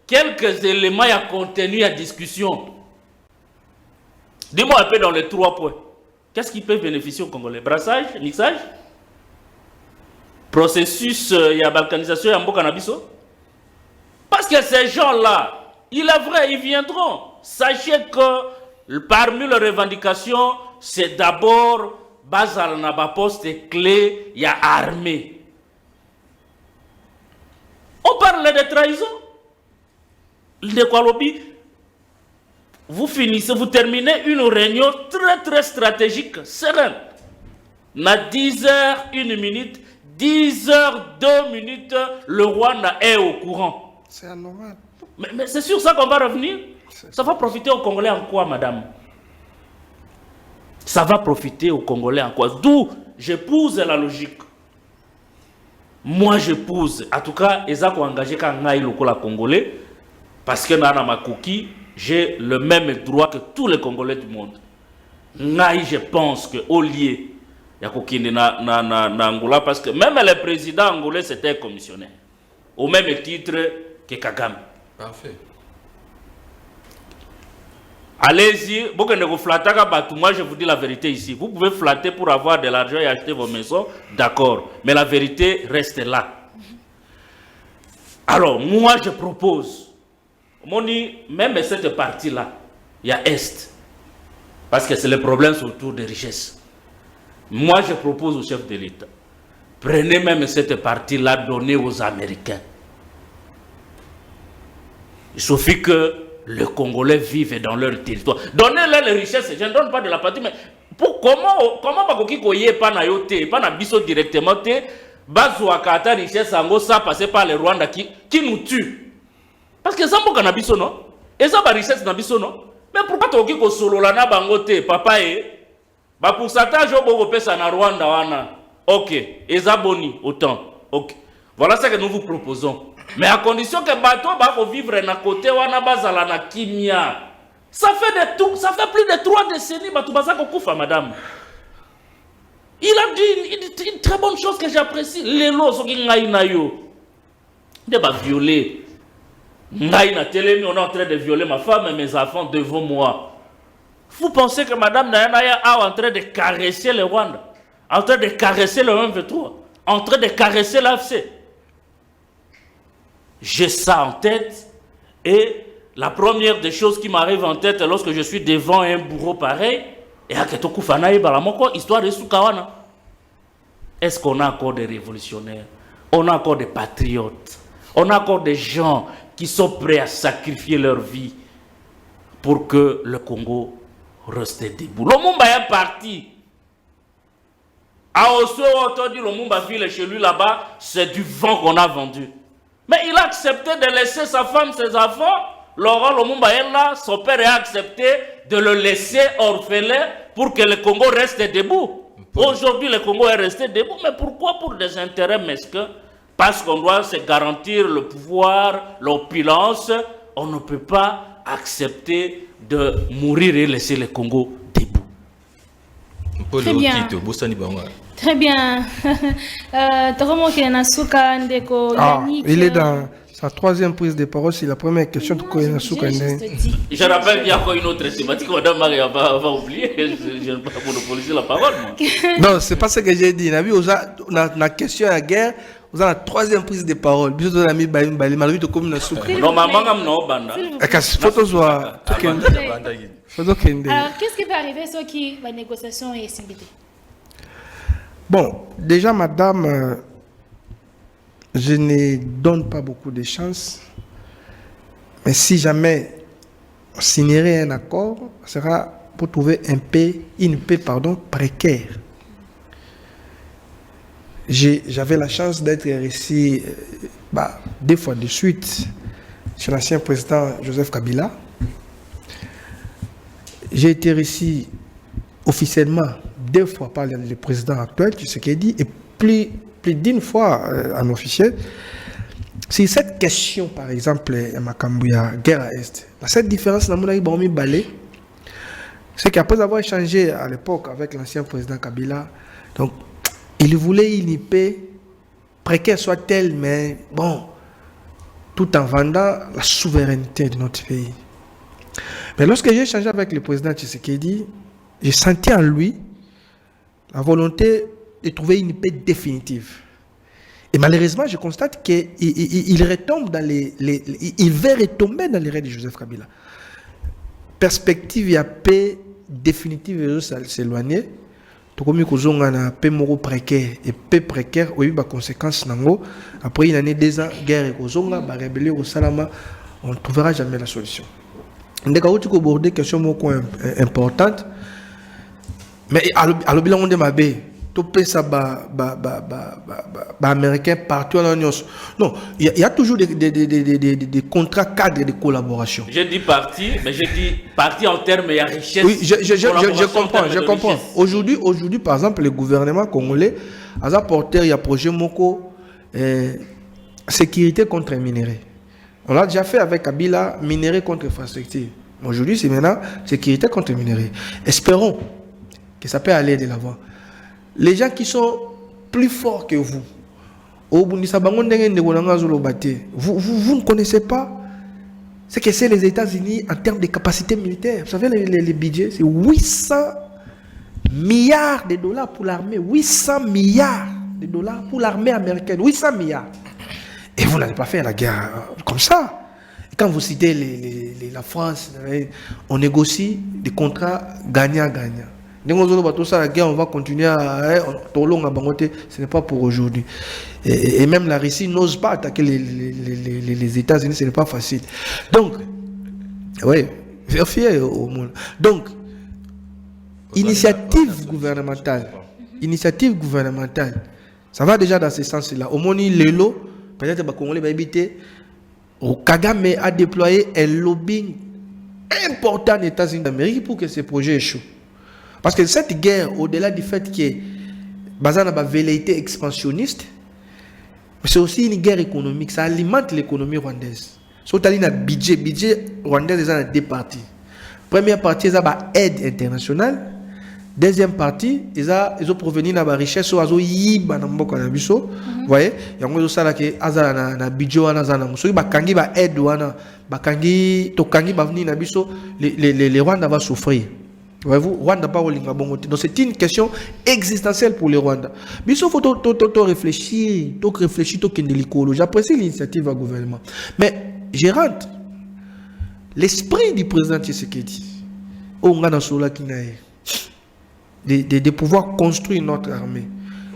[SPEAKER 4] quelques éléments à contenu à discussion. Dis-moi un peu dans les 3 points. Qu'est-ce qui peut bénéficier au Congolais? Brassage, mixage, processus, il y a balkanisation, il y a un cannabis. Parce que ces gens-là, il est vrai, ils viendront. Sachez que parmi les revendications, c'est d'abord Bazal Naba poste clé, il y a armée. On parle de trahison. De quoi lobby? Vous finissez, vous terminez une réunion très stratégique, sereine. Na 10h, 1 minute, 10h, 2 minutes, le Rwanda est au courant.
[SPEAKER 2] C'est anormal.
[SPEAKER 4] Mais c'est sur ça qu'on va revenir. Ça va profiter aux Congolais en quoi, madame? Ça va profiter aux Congolais en quoi? D'où j'épouse la logique. Moi, j'épouse. En tout cas, ils ont engagé quand le Congolais. Parce que dans ma cookie, j'ai le même droit que tous les Congolais du monde. Je pense qu'au lieu, il y a cookie na Angola. Parce que même le président angolais, c'était commissionnaire. Au même titre que Kagame.
[SPEAKER 3] Parfait.
[SPEAKER 4] Allez-y, moi je vous dis la vérité ici. Vous pouvez flatter pour avoir de l'argent et acheter vos maisons, d'accord. Mais la vérité reste là. Alors, moi je propose, même cette partie-là, il y a Est. Parce que c'est le problème surtout des richesses. Moi je propose au chef de l'État, prenez même cette partie-là, donnez aux Américains. Il suffit que les Congolais vivent dans leur territoire. Donnez-leur les richesses, je ne donne pas de la partie, mais pour comment bakoki koye pas na yote, pas na biso directement te, bazwa kata richesse ango ça passer par le Rwanda qui nous tue. Parce que ça mboka na biso non, et ça ba richesse na biso non. Mais pourquoi toki ko solola na bango te, papa ba pourcentage au pesa na Rwanda wana. OK, et ça boni autant. OK. Voilà ce que nous vous proposons. Mais à condition que bateau va vivre na côté wana bazala na kimia. Ça fait plus de 3 décennies bateau bazako kufa madame. Il a dit une très bonne chose que j'apprécie. Les lois sont qui ngai na yo. De ba violer. Ngai na télé, on est en train de violer ma femme et mes enfants devant moi. Vous pensez que madame Naya est en train de caresser le Rwanda, en train de caresser le M23, en train de caresser l'AFC? J'ai ça en tête et la première des choses qui m'arrive en tête lorsque je suis devant un bourreau pareil, et à Ketoku Fanaï Balamoko, histoire de Soukawana. Est-ce qu'on a encore des révolutionnaires? On a encore des patriotes? On a encore des gens qui sont prêts à sacrifier leur vie pour que le Congo reste debout? Le Mumba est parti. À Osso, on dit le Mumba file chez lui là-bas, c'est du vent qu'on a vendu. Mais il a accepté de laisser sa femme, ses enfants. Laurent Lumumba est là, son père a accepté de le laisser orphelin pour que le Congo reste debout. Aujourd'hui, le Congo est resté debout, mais pourquoi? Pour des intérêts mesquins. Parce qu'on doit se garantir le pouvoir, l'opulence. On ne peut pas accepter de mourir et laisser le Congo debout.
[SPEAKER 1] Très bien. Très bien.
[SPEAKER 2] Il est dans sa 3e prise de parole. C'est la première question de Koyenasuka.
[SPEAKER 4] Je rappelle qu'il y a encore une autre thématique. Madame Maria va oublier. Je ne vais pas monopoliser la parole.
[SPEAKER 2] Non, c'est pas ce que j'ai dit. On a la question à la guerre. Vous avez la 3e prise de parole. Non,
[SPEAKER 4] maman, non, banda.
[SPEAKER 1] Alors, qu'est-ce qui peut arriver ceux qui la négociation est signée?
[SPEAKER 2] Bon, déjà, madame, je ne donne pas beaucoup de chance. Mais si jamais on signerait un accord, ce sera pour trouver une paix précaire. J'avais la chance d'être ici 2 fois de suite chez l'ancien président Joseph Kabila. J'ai été ici officiellement 2 fois par le président actuel, Tshisekedi, et plus d'une fois en officiel. Si cette question, par exemple, Makambouya, guerre à Est, cette différence, c'est qu'après avoir échangé à l'époque avec l'ancien président Kabila, donc, il voulait une paix précaire soit-elle, mais bon, tout en vendant la souveraineté de notre pays. Mais lorsque j'ai échangé avec le président Tshisekedi, j'ai senti en lui la volonté de trouver une paix définitive. Et malheureusement, je constate qu'il retombe dans il va retomber dans les règles de Joseph Kabila. Perspective, il y a paix définitive et s'éloigner. Tokomi kozonga na paix moro précaire et paix précaire oui ba conséquence nango après une année 2 ans guerre kozonga ba rébellion au salama on ne trouvera jamais la solution. Ndeka uti ko border question moko importante mais à l'obilan de mabe to pesa ba américain partout en Union. Non, il y a toujours des contrats cadres de collaboration.
[SPEAKER 4] J'ai dit parti, mais j'ai dit parti en termes de richesse.
[SPEAKER 2] Oui, je comprends. Aujourd'hui, par exemple, le gouvernement congolais a apporté un projet Moko sécurité contre minerais. On l'a déjà fait avec Kabila, minerais contre infrastructure. Aujourd'hui, c'est maintenant sécurité contre minerais. Espérons que ça peut aller de l'avant. Les gens qui sont plus forts que vous, vous ne connaissez pas ce que c'est les États-Unis en termes de capacité militaire. Vous savez, les budgets, c'est 800 milliards de dollars pour l'armée. 800 milliards de dollars pour l'armée américaine. 800 milliards. Et vous n'allez pas faire la guerre comme ça. Et quand vous citez la France, on négocie des contrats gagnant-gagnant. La guerre, on va continuer à ce n'est pas pour aujourd'hui. Et même la Russie n'ose pas attaquer les États-Unis, ce n'est pas facile. Donc, Oui, faire fier au monde. Donc, initiative gouvernementale, ça va déjà dans ce sens-là. Au moins, Lelo, peut-être que Congolais va éviter. Kagame a déployé un lobbying important aux États-Unis d'Amérique pour que ce projet échoue. Parce que cette guerre, au-delà du fait que Bazana a une velléité expansionniste, c'est aussi une guerre économique. Ça alimente l'économie rwandaise. Sur le budget rwandais, il y a deux parties. Première partie, c'est l'aide internationale. Deuxième partie, ils ont provenu de la richesse. Ils ont eu vous voyez, il y a un peu qui a budget. Les Rwandais vont souffrir. Donc c'est une question existentielle pour les Rwandais. Mais il faut réfléchir, j'apprécie l'initiative du gouvernement. Mais je rentre. L'esprit du président Tshisekedi, de pouvoir construire notre armée.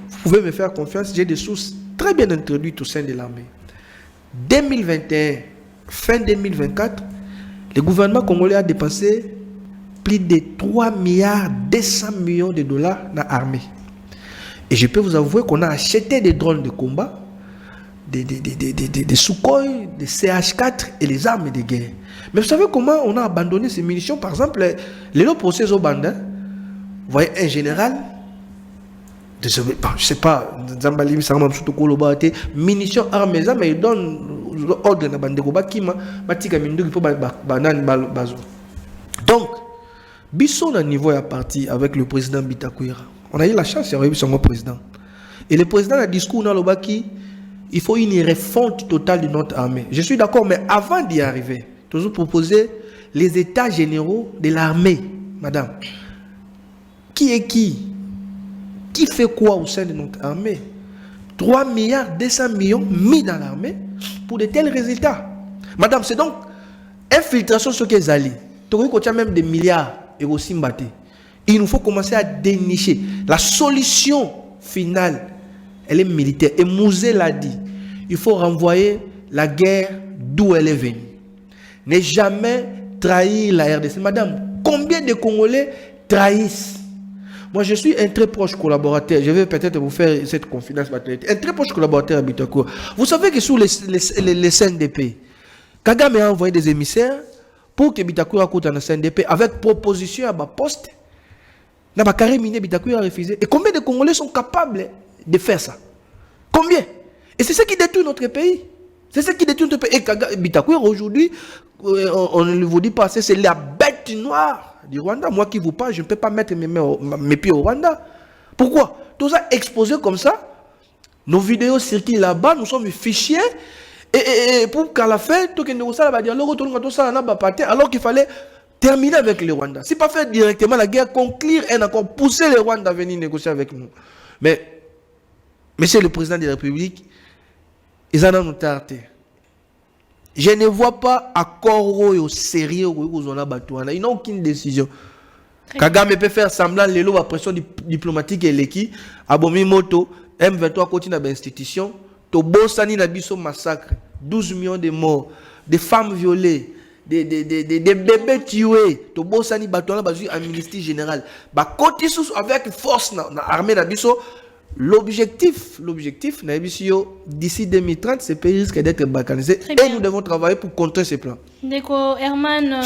[SPEAKER 2] Vous pouvez me faire confiance, j'ai des sources très bien introduites au sein de l'armée. 2021, fin 2024, le gouvernement congolais a dépensé plus de 3 milliards 200 millions de dollars dans l'armée. Et je peux vous avouer qu'on a acheté des drones de combat, des Sukhoi, des CH4 et les armes de guerre. Mais vous savez comment on a abandonné ces munitions? Par exemple, les lots procès au bandin, vous voyez, un général, je ne sais pas, munitions, armes, mais il donne ordre à la bande de combat qui m'a donc, Bisson à niveau est parti avec le président Bitakwira. On a eu la chance d'arriver sur mon président. Et le président a discours dans le Baki, il faut une refonte totale de notre armée. Je suis d'accord, mais avant d'y arriver, toujours proposer les états généraux de l'armée, madame. Qui est qui? Qui fait quoi au sein de notre armée? 3 milliards 200 millions mis dans l'armée pour de tels résultats. Madame, c'est donc infiltration sur les alliés. Tu as même des milliards et aussi mbatté. Il nous faut commencer à dénicher. La solution finale, elle est militaire. Et Mouzé l'a dit. Il faut renvoyer la guerre d'où elle est venue. Ne jamais trahir la RDC. Madame, combien de Congolais trahissent? Moi, je suis un très proche collaborateur. Je vais peut-être vous faire cette confidence. Un très proche collaborateur à Bitakour. Vous savez que sous les CNDP, Kagame a envoyé des émissaires pour que Bitakour accorde un CNDP avec proposition à ma poste. N'a pas carré miné, Bitakour a refusé. Et combien de Congolais sont capables de faire ça? Combien? Et c'est ce qui détruit notre pays. C'est ce qui détruit notre pays. Et Bitakour aujourd'hui, on ne vous dit pas, c'est la bête noire du Rwanda. Moi qui vous parle, je ne peux pas mettre mes pieds au Rwanda. Pourquoi? Tout ça exposé comme ça. Nos vidéos circulent là-bas, nous sommes fichiers. Et pour qu'à la fin, tout le monde va dire alors qu'il fallait terminer avec le Rwanda. Si pas faire directement la guerre, conclure et encore pousser le Rwanda à venir négocier avec nous. Mais, monsieur le président de la République, ils en ont tardé. Je ne vois pas accord au sérieux où ils n'ont aucune décision. Kagame peut faire semblant les lois à pression diplomatique et l'équipe. Abomi Moto, M23 continue à l'institution. Tobosani na biso massacre, 12 millions de morts, des femmes violées, des bébés tués. Tobosani batona bazu amnistie générale. Ba côté sous avec force na armée na biso. L'objectif, d'ici 2030, ce pays risque d'être balkanisé et nous devons travailler pour contrer ces plans.
[SPEAKER 1] D'accord, Herman,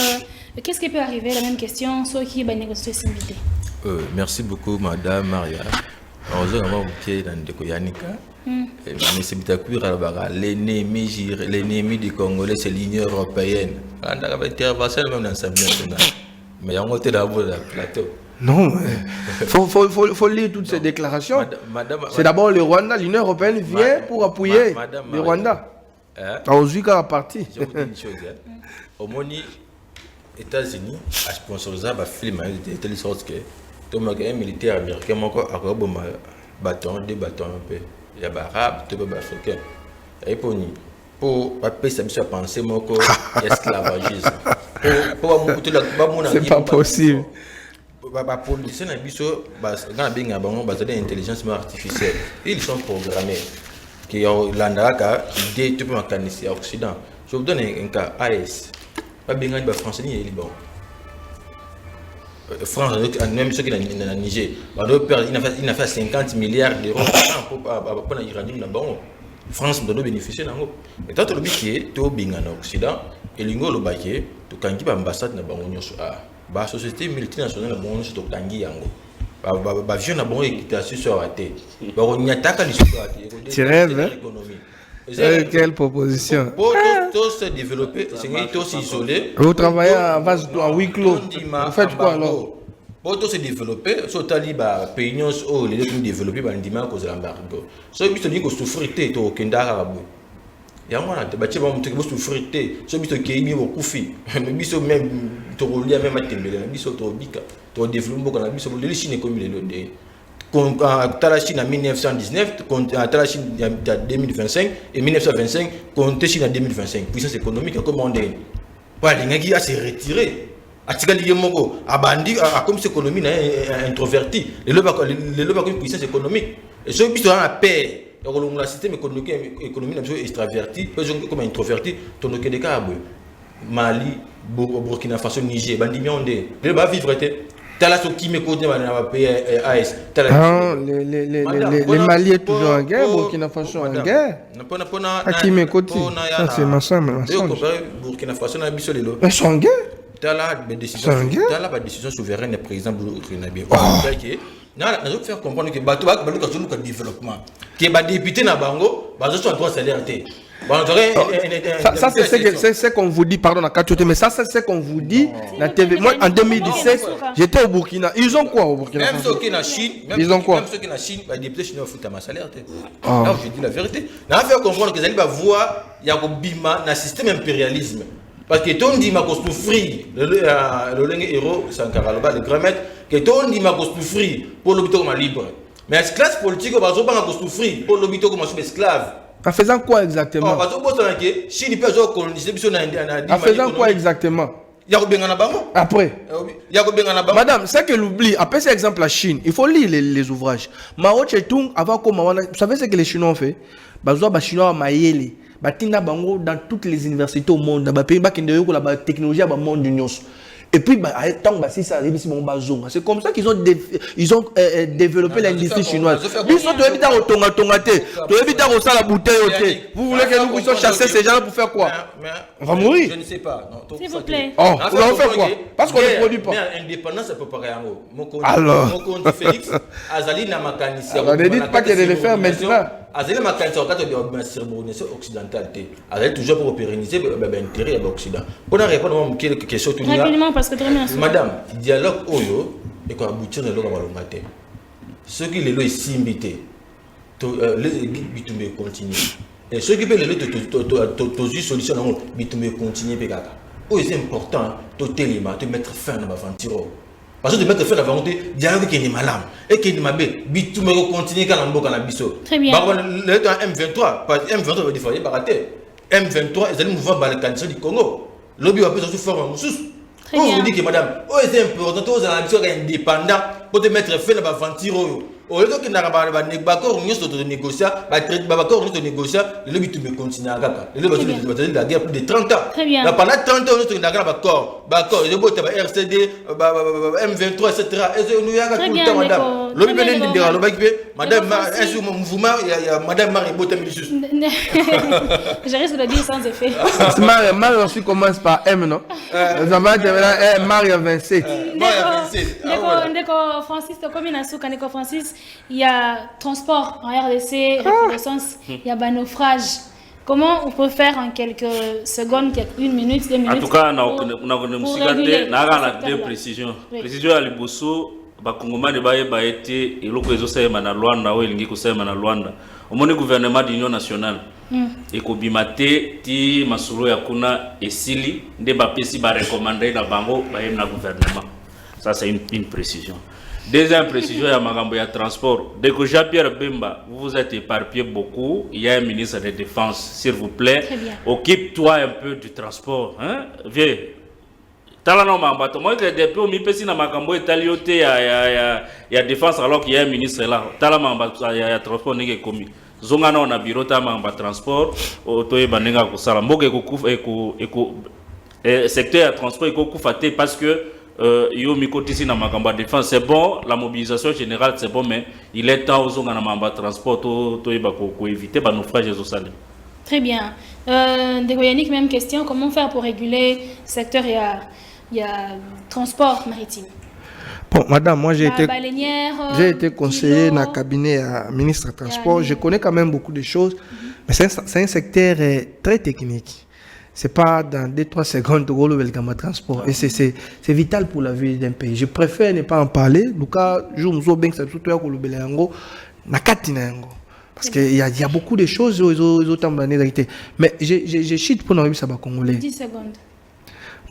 [SPEAKER 1] qu'est-ce qui peut arriver? La même question, ceux qui vont négocier cette invité.
[SPEAKER 3] Merci beaucoup, Madame Maria. L'ennemi du Congolais, c'est l'Union européenne. Mais il y a un d'abord le plateau.
[SPEAKER 2] Non, faut lire toutes ces déclarations. C'est d'abord le Rwanda, l'Union européenne vient pour appuyer le Rwanda. Aujourd'hui, à partir.
[SPEAKER 3] Je vous dis une chose. Au moins, les États-Unis ont sponsorisé un film de telle sorte que tout le militaire américain a un bâton, deux bâtons un peu. Il y a des arabes, tout le monde africain. Et pour appeler ça, je pense que c'est esclavagisme.
[SPEAKER 2] C'est pas possible.
[SPEAKER 3] Police na biso quand benga bango bazali intelligence artificielle ils sont programmés qui landaka idée tout makanisi à Occident. Je vous donne un cas AS Pas bien les Français ni les Liban. France, même ceux qui sont en Niger, il a fait 50 milliards d'euros pour l'Iranien là-bas. France doit bénéficier de ça. Et tant que le but est au bien en Occident, et l'ingo le baquet, tu kangi ba ambassade na bango a ba société multinationale na bango to kangi yango. Ba vieux na bango équitation sur la tête. Ba on y attaque les sur la tête.
[SPEAKER 2] Tu rêves, quelle proposition?
[SPEAKER 3] Pour tous se développer, c'est tous s'isoler.
[SPEAKER 2] Vous travaillez en huis clos. Vous faites quoi alors?
[SPEAKER 3] Pour tous se développer, sur Taliba, pays où les gens développés par l'indiment à cause de l'embargo. Ceux qui disent que souffrir, tu es au Kenda. Il y a un moment, tu vas souffrir, ceux qui ont mis au Koufi, mais ils même tu relié même à Tembele, ils sont au Bika, tu as développé beaucoup de choses, les Chine comme les Londres. Quand la Chine en 1919, quand la Chine en 2025 et 1925, quand la Chine en 2025, puissance économique, comment on dit? Les gens s'est retiré. Atikali Yemogo, Abandi, comme cette économie introvertie, les lois comme une puissance économique. Et ceux qui sont en paix, le système économique extraverti, comme introverti, ton des cas, Mali, Burkina Faso, Niger, Bandi Mionde, les bas vivre. Les
[SPEAKER 2] Maliens toujours en guerre, Burkina Faso en guerre. Qui m'écoute? Ça c'est ma somme.
[SPEAKER 3] Burkina Faso n'a pas de
[SPEAKER 2] ils sont en guerre.
[SPEAKER 3] Tala décision souveraine du président burkinabé. Nous allons faire comprendre que Batou a le développement. Que les députés na bango, sont en droit de salaire.
[SPEAKER 2] Ça c'est ce qu'on vous dit, pardon, mais ça c'est ce qu'on vous dit la TV. Moi en 2017, j'étais au Burkina. Ils ont quoi au Burkina?
[SPEAKER 3] Même ceux qui sont en Chine,
[SPEAKER 2] ils ont quoi?
[SPEAKER 3] Même ceux qui sont en Chine, les députés chinois foutent ma salaire. Là, je dis la vérité. Nous allons faire comprendre que les gens voient il y a un bima dans le système impérialisme. Parce que tout le monde m'a souffrir, le héros, c'est un caraloba, le grand maître, que tout le monde m'a souffrir pour l'hôpital comme libre. Mais la classe politique, on va souffrir pour l'hôpital comme esclave.
[SPEAKER 2] En faisant quoi exactement?
[SPEAKER 3] En
[SPEAKER 2] faisant quoi exactement? Après. Madame, c'est que l'oubli. Après cet exemple la Chine, il faut lire les ouvrages. Mao Tse-tung, avant comment, vous savez ce que les Chinois ont fait? Les Chinois ont maillé. Dans toutes les universités au monde, dans les pays qui ont la technologie dans le monde du monde. Et puis, c'est comme ça qu'ils ont développé l'industrie chinoise. Ils sont éviter la bouteille. Vous voulez que nous puissions chasser ces gens pour faire quoi? On va mourir.
[SPEAKER 3] Je ne sais pas.
[SPEAKER 1] S'il vous plaît.
[SPEAKER 2] Oh, on va faire quoi? Parce qu'on ne produit pas.
[SPEAKER 3] Mais l'indépendance, c'est pas pareil.
[SPEAKER 2] Alors.
[SPEAKER 3] Félix, Azali n'a pas
[SPEAKER 2] alors, ne dites pas qu'elle est de le faire maintenant.
[SPEAKER 3] Azali n'a pas de occidentale. Azali toujours pour pérenniser l'intérêt de l'Occident. Pour répondre à quelques questions,
[SPEAKER 1] rapidement, parce que très bien.
[SPEAKER 3] Madame, dialogue Oyo, et qu'on aboutit dans le matin. Ceux qui les lois simbité, les bitumés continuent. Et ceux qui veulent les lois, solution, bitumés continuent. C'est important de mettre fin à l'aventure. Parce que de mettre fin à l'aventure, dialogue qui est malade. Et qui est malade, bitumés continuent quand on a biso.
[SPEAKER 1] Très bien.
[SPEAKER 3] Le M23, M23 va défaillir par rater. M23, ils allaient mouvement balkanisation du Congo. Lobby va peut-être forme en sous. On vous dit que madame, c'est important, vous avez une mission indépendante pour te mettre fin à l'aventure. Au lieu de négocier, le lobby tout continue à la guerre plus de 30 ans. Pendant 30 ans, nous avons d'accord, RCD, M23, etc.
[SPEAKER 1] Très bien, madame.
[SPEAKER 3] Madame, un mouvement, il y a madame Marie Botamilisus.
[SPEAKER 1] Je risque de dire sans effet.
[SPEAKER 2] Marie aussi commence par M, non? Marie 27.
[SPEAKER 1] D'accord, Francis, comme il Francis, il y a transport en RDC, reconnaissance, il y a naufrage. Comment on peut faire en quelques secondes, une minute, 2 minutes?
[SPEAKER 4] En tout cas, on a deux précisions. Précision à l'Ibosso, Bakongoma de Baye Baete, et l'autre est na Luanda, ou il est na Luanda. Au monde gouvernement de l'Union nationale, et Kobimate, Ti, Masuro Yakuna, et Sili, des Bapesi va recommander la bango, Baye na gouvernement. Ça, c'est une précision. Deuxième précision, il y a Magamboya Transport. Dès que Jean-Pierre Bemba, vous vous êtes éparpillé beaucoup, il y a un ministre de Défense, s'il vous plaît, occupe-toi un peu du transport. Hein? Viens. Moi, depuis au Mipesi, il y a défense alors qu'il y a un ministre là. Il y a transport qui est commis. Zongana on a bureau, il y a transport, il y a Et secteur transport, il faut faire parce que yo mikotisi na makamba défense c'est bon, la mobilisation générale c'est bon, mais il est temps aux na mamba transport to éviter ba naufrage au salé.
[SPEAKER 1] Très bien. Yannick, même question, comment faire pour réguler le secteur il y a transport maritime?
[SPEAKER 2] Bon, madame, moi j'ai été conseiller dans le cabinet à ministre du Transport. Je connais quand même beaucoup de choses, mais c'est un secteur très technique. C'est pas dans 2-3 secondes de le transport. Et c'est vital pour la vie d'un pays. Je préfère ne pas en parler. Parce qu'il y a beaucoup de choses mais je chute pour nous ça va congolais.
[SPEAKER 1] 10 secondes.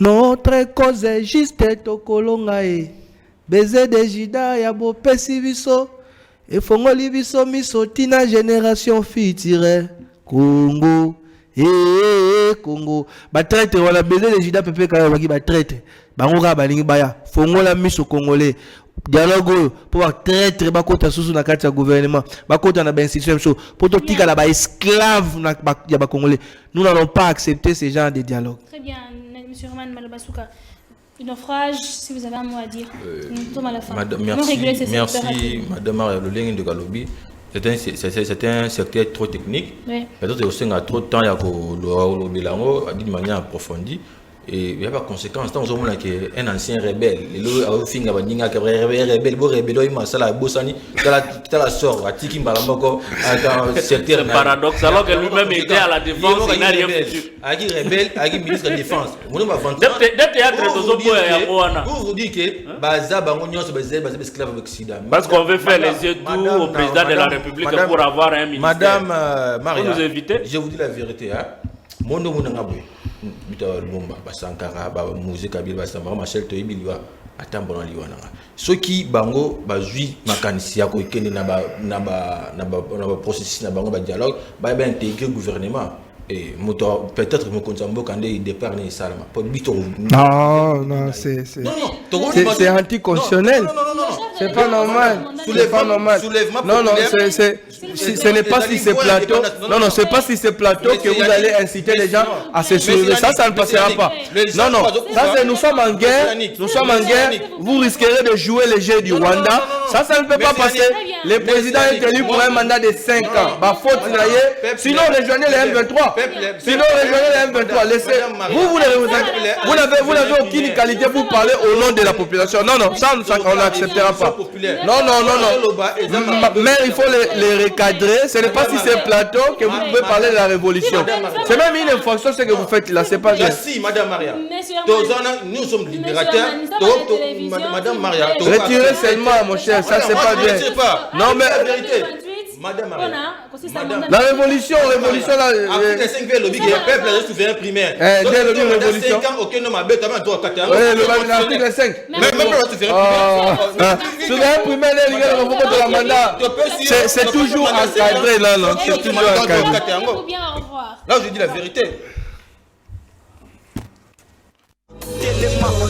[SPEAKER 2] Notre cause est juste au kolongae. Baiser des jida ya bo pesi biso. Et fongoli biso miso tina génération future. Congo. Congo. Ba traite wala baiser des jida pepe kaya baki ba traite. Bango ka balingi baya. Fongola miso congolais. Dialogue pour traître bakota sous na carte gouvernement bakota na institution pour tout tika la ba esclave na ya ba congolais. Nous n'allons pas accepter ce genre de dialogue.
[SPEAKER 1] Très bien, monsieur Roman Malobasuka. Une naufrage, si vous avez un mot à dire. Nous sommes à la fin.
[SPEAKER 3] Merci, madame Marie de Galobi. C'est un secteur trop technique.
[SPEAKER 1] Oui.
[SPEAKER 3] Peut-être aussi on a trop de temps à le d'une manière approfondie. Et il n'y a pas de conséquences. Tant que un ancien rebelle, le rebelle, il la sort, à Tiki Mbalamoko,
[SPEAKER 4] c'est paradoxe, alors que lui-même était à la défense, il n'a rien foutu.
[SPEAKER 3] Agi rebelle, Agi ministre de la défense. Vous dites que Baza Bangonio, c'est esclave occident.
[SPEAKER 4] Parce qu'on veut faire les yeux doux au président de la République pour avoir un ministère.
[SPEAKER 3] Madame Maria,
[SPEAKER 4] vous nous invitez?
[SPEAKER 3] Je vous dis la vérité. Mondo Mounangabou. Basankara, musique Kabila, Basamba, Machel Toybiliwa, Atambon Liwana. Ceux qui bango, bazui, makanisia, koikene naba processus, naba dialogue, intégrer le gouvernement. Et peut-être mon consambo quand il départ ne salama.
[SPEAKER 2] Non, c'est anticonstitutionnel. C'est pas normal. C'est pas normal. Non, ce n'est pas si c'est plateau. Non, c'est pas si c'est plateau que vous allez inciter les gens à se soulever. Ça ne passera pas. Non, ça c'est nous sommes en guerre. Nous sommes en guerre. Vous risquerez de jouer les jeux du Rwanda. Ça ne peut pas passer. Le président est élu pour un mandat de 5 ans. Sinon, rejoignez les M23. Sinon, rejoignez les M23. Vous n'avez aucune qualité pour parler au nom de la population. Non, ça on n'acceptera pas. Non. Mais il faut les recadrer. Ce n'est pas si c'est plateau que vous pouvez parler de la révolution. C'est même une infraction ce que vous faites là. C'est pas bien.
[SPEAKER 3] Merci, Madame Maria. Nous sommes libérateurs. Madame Maria.
[SPEAKER 2] Retirez seulement, mon cher. Ça, c'est pas bien. Non, mais la vérité.
[SPEAKER 3] Madame Maria.
[SPEAKER 2] La révolution là.
[SPEAKER 3] Après 5 ans, le peuple a souverain primaire.
[SPEAKER 2] Dès le révolution.
[SPEAKER 3] 5 ans, aucun homme a bête à toi.
[SPEAKER 2] L'article 5.
[SPEAKER 3] Même le
[SPEAKER 2] souverain primaire, de la mandat. C'est toujours encadré. Non, c'est toujours encadré.
[SPEAKER 3] Là, je dis la vérité.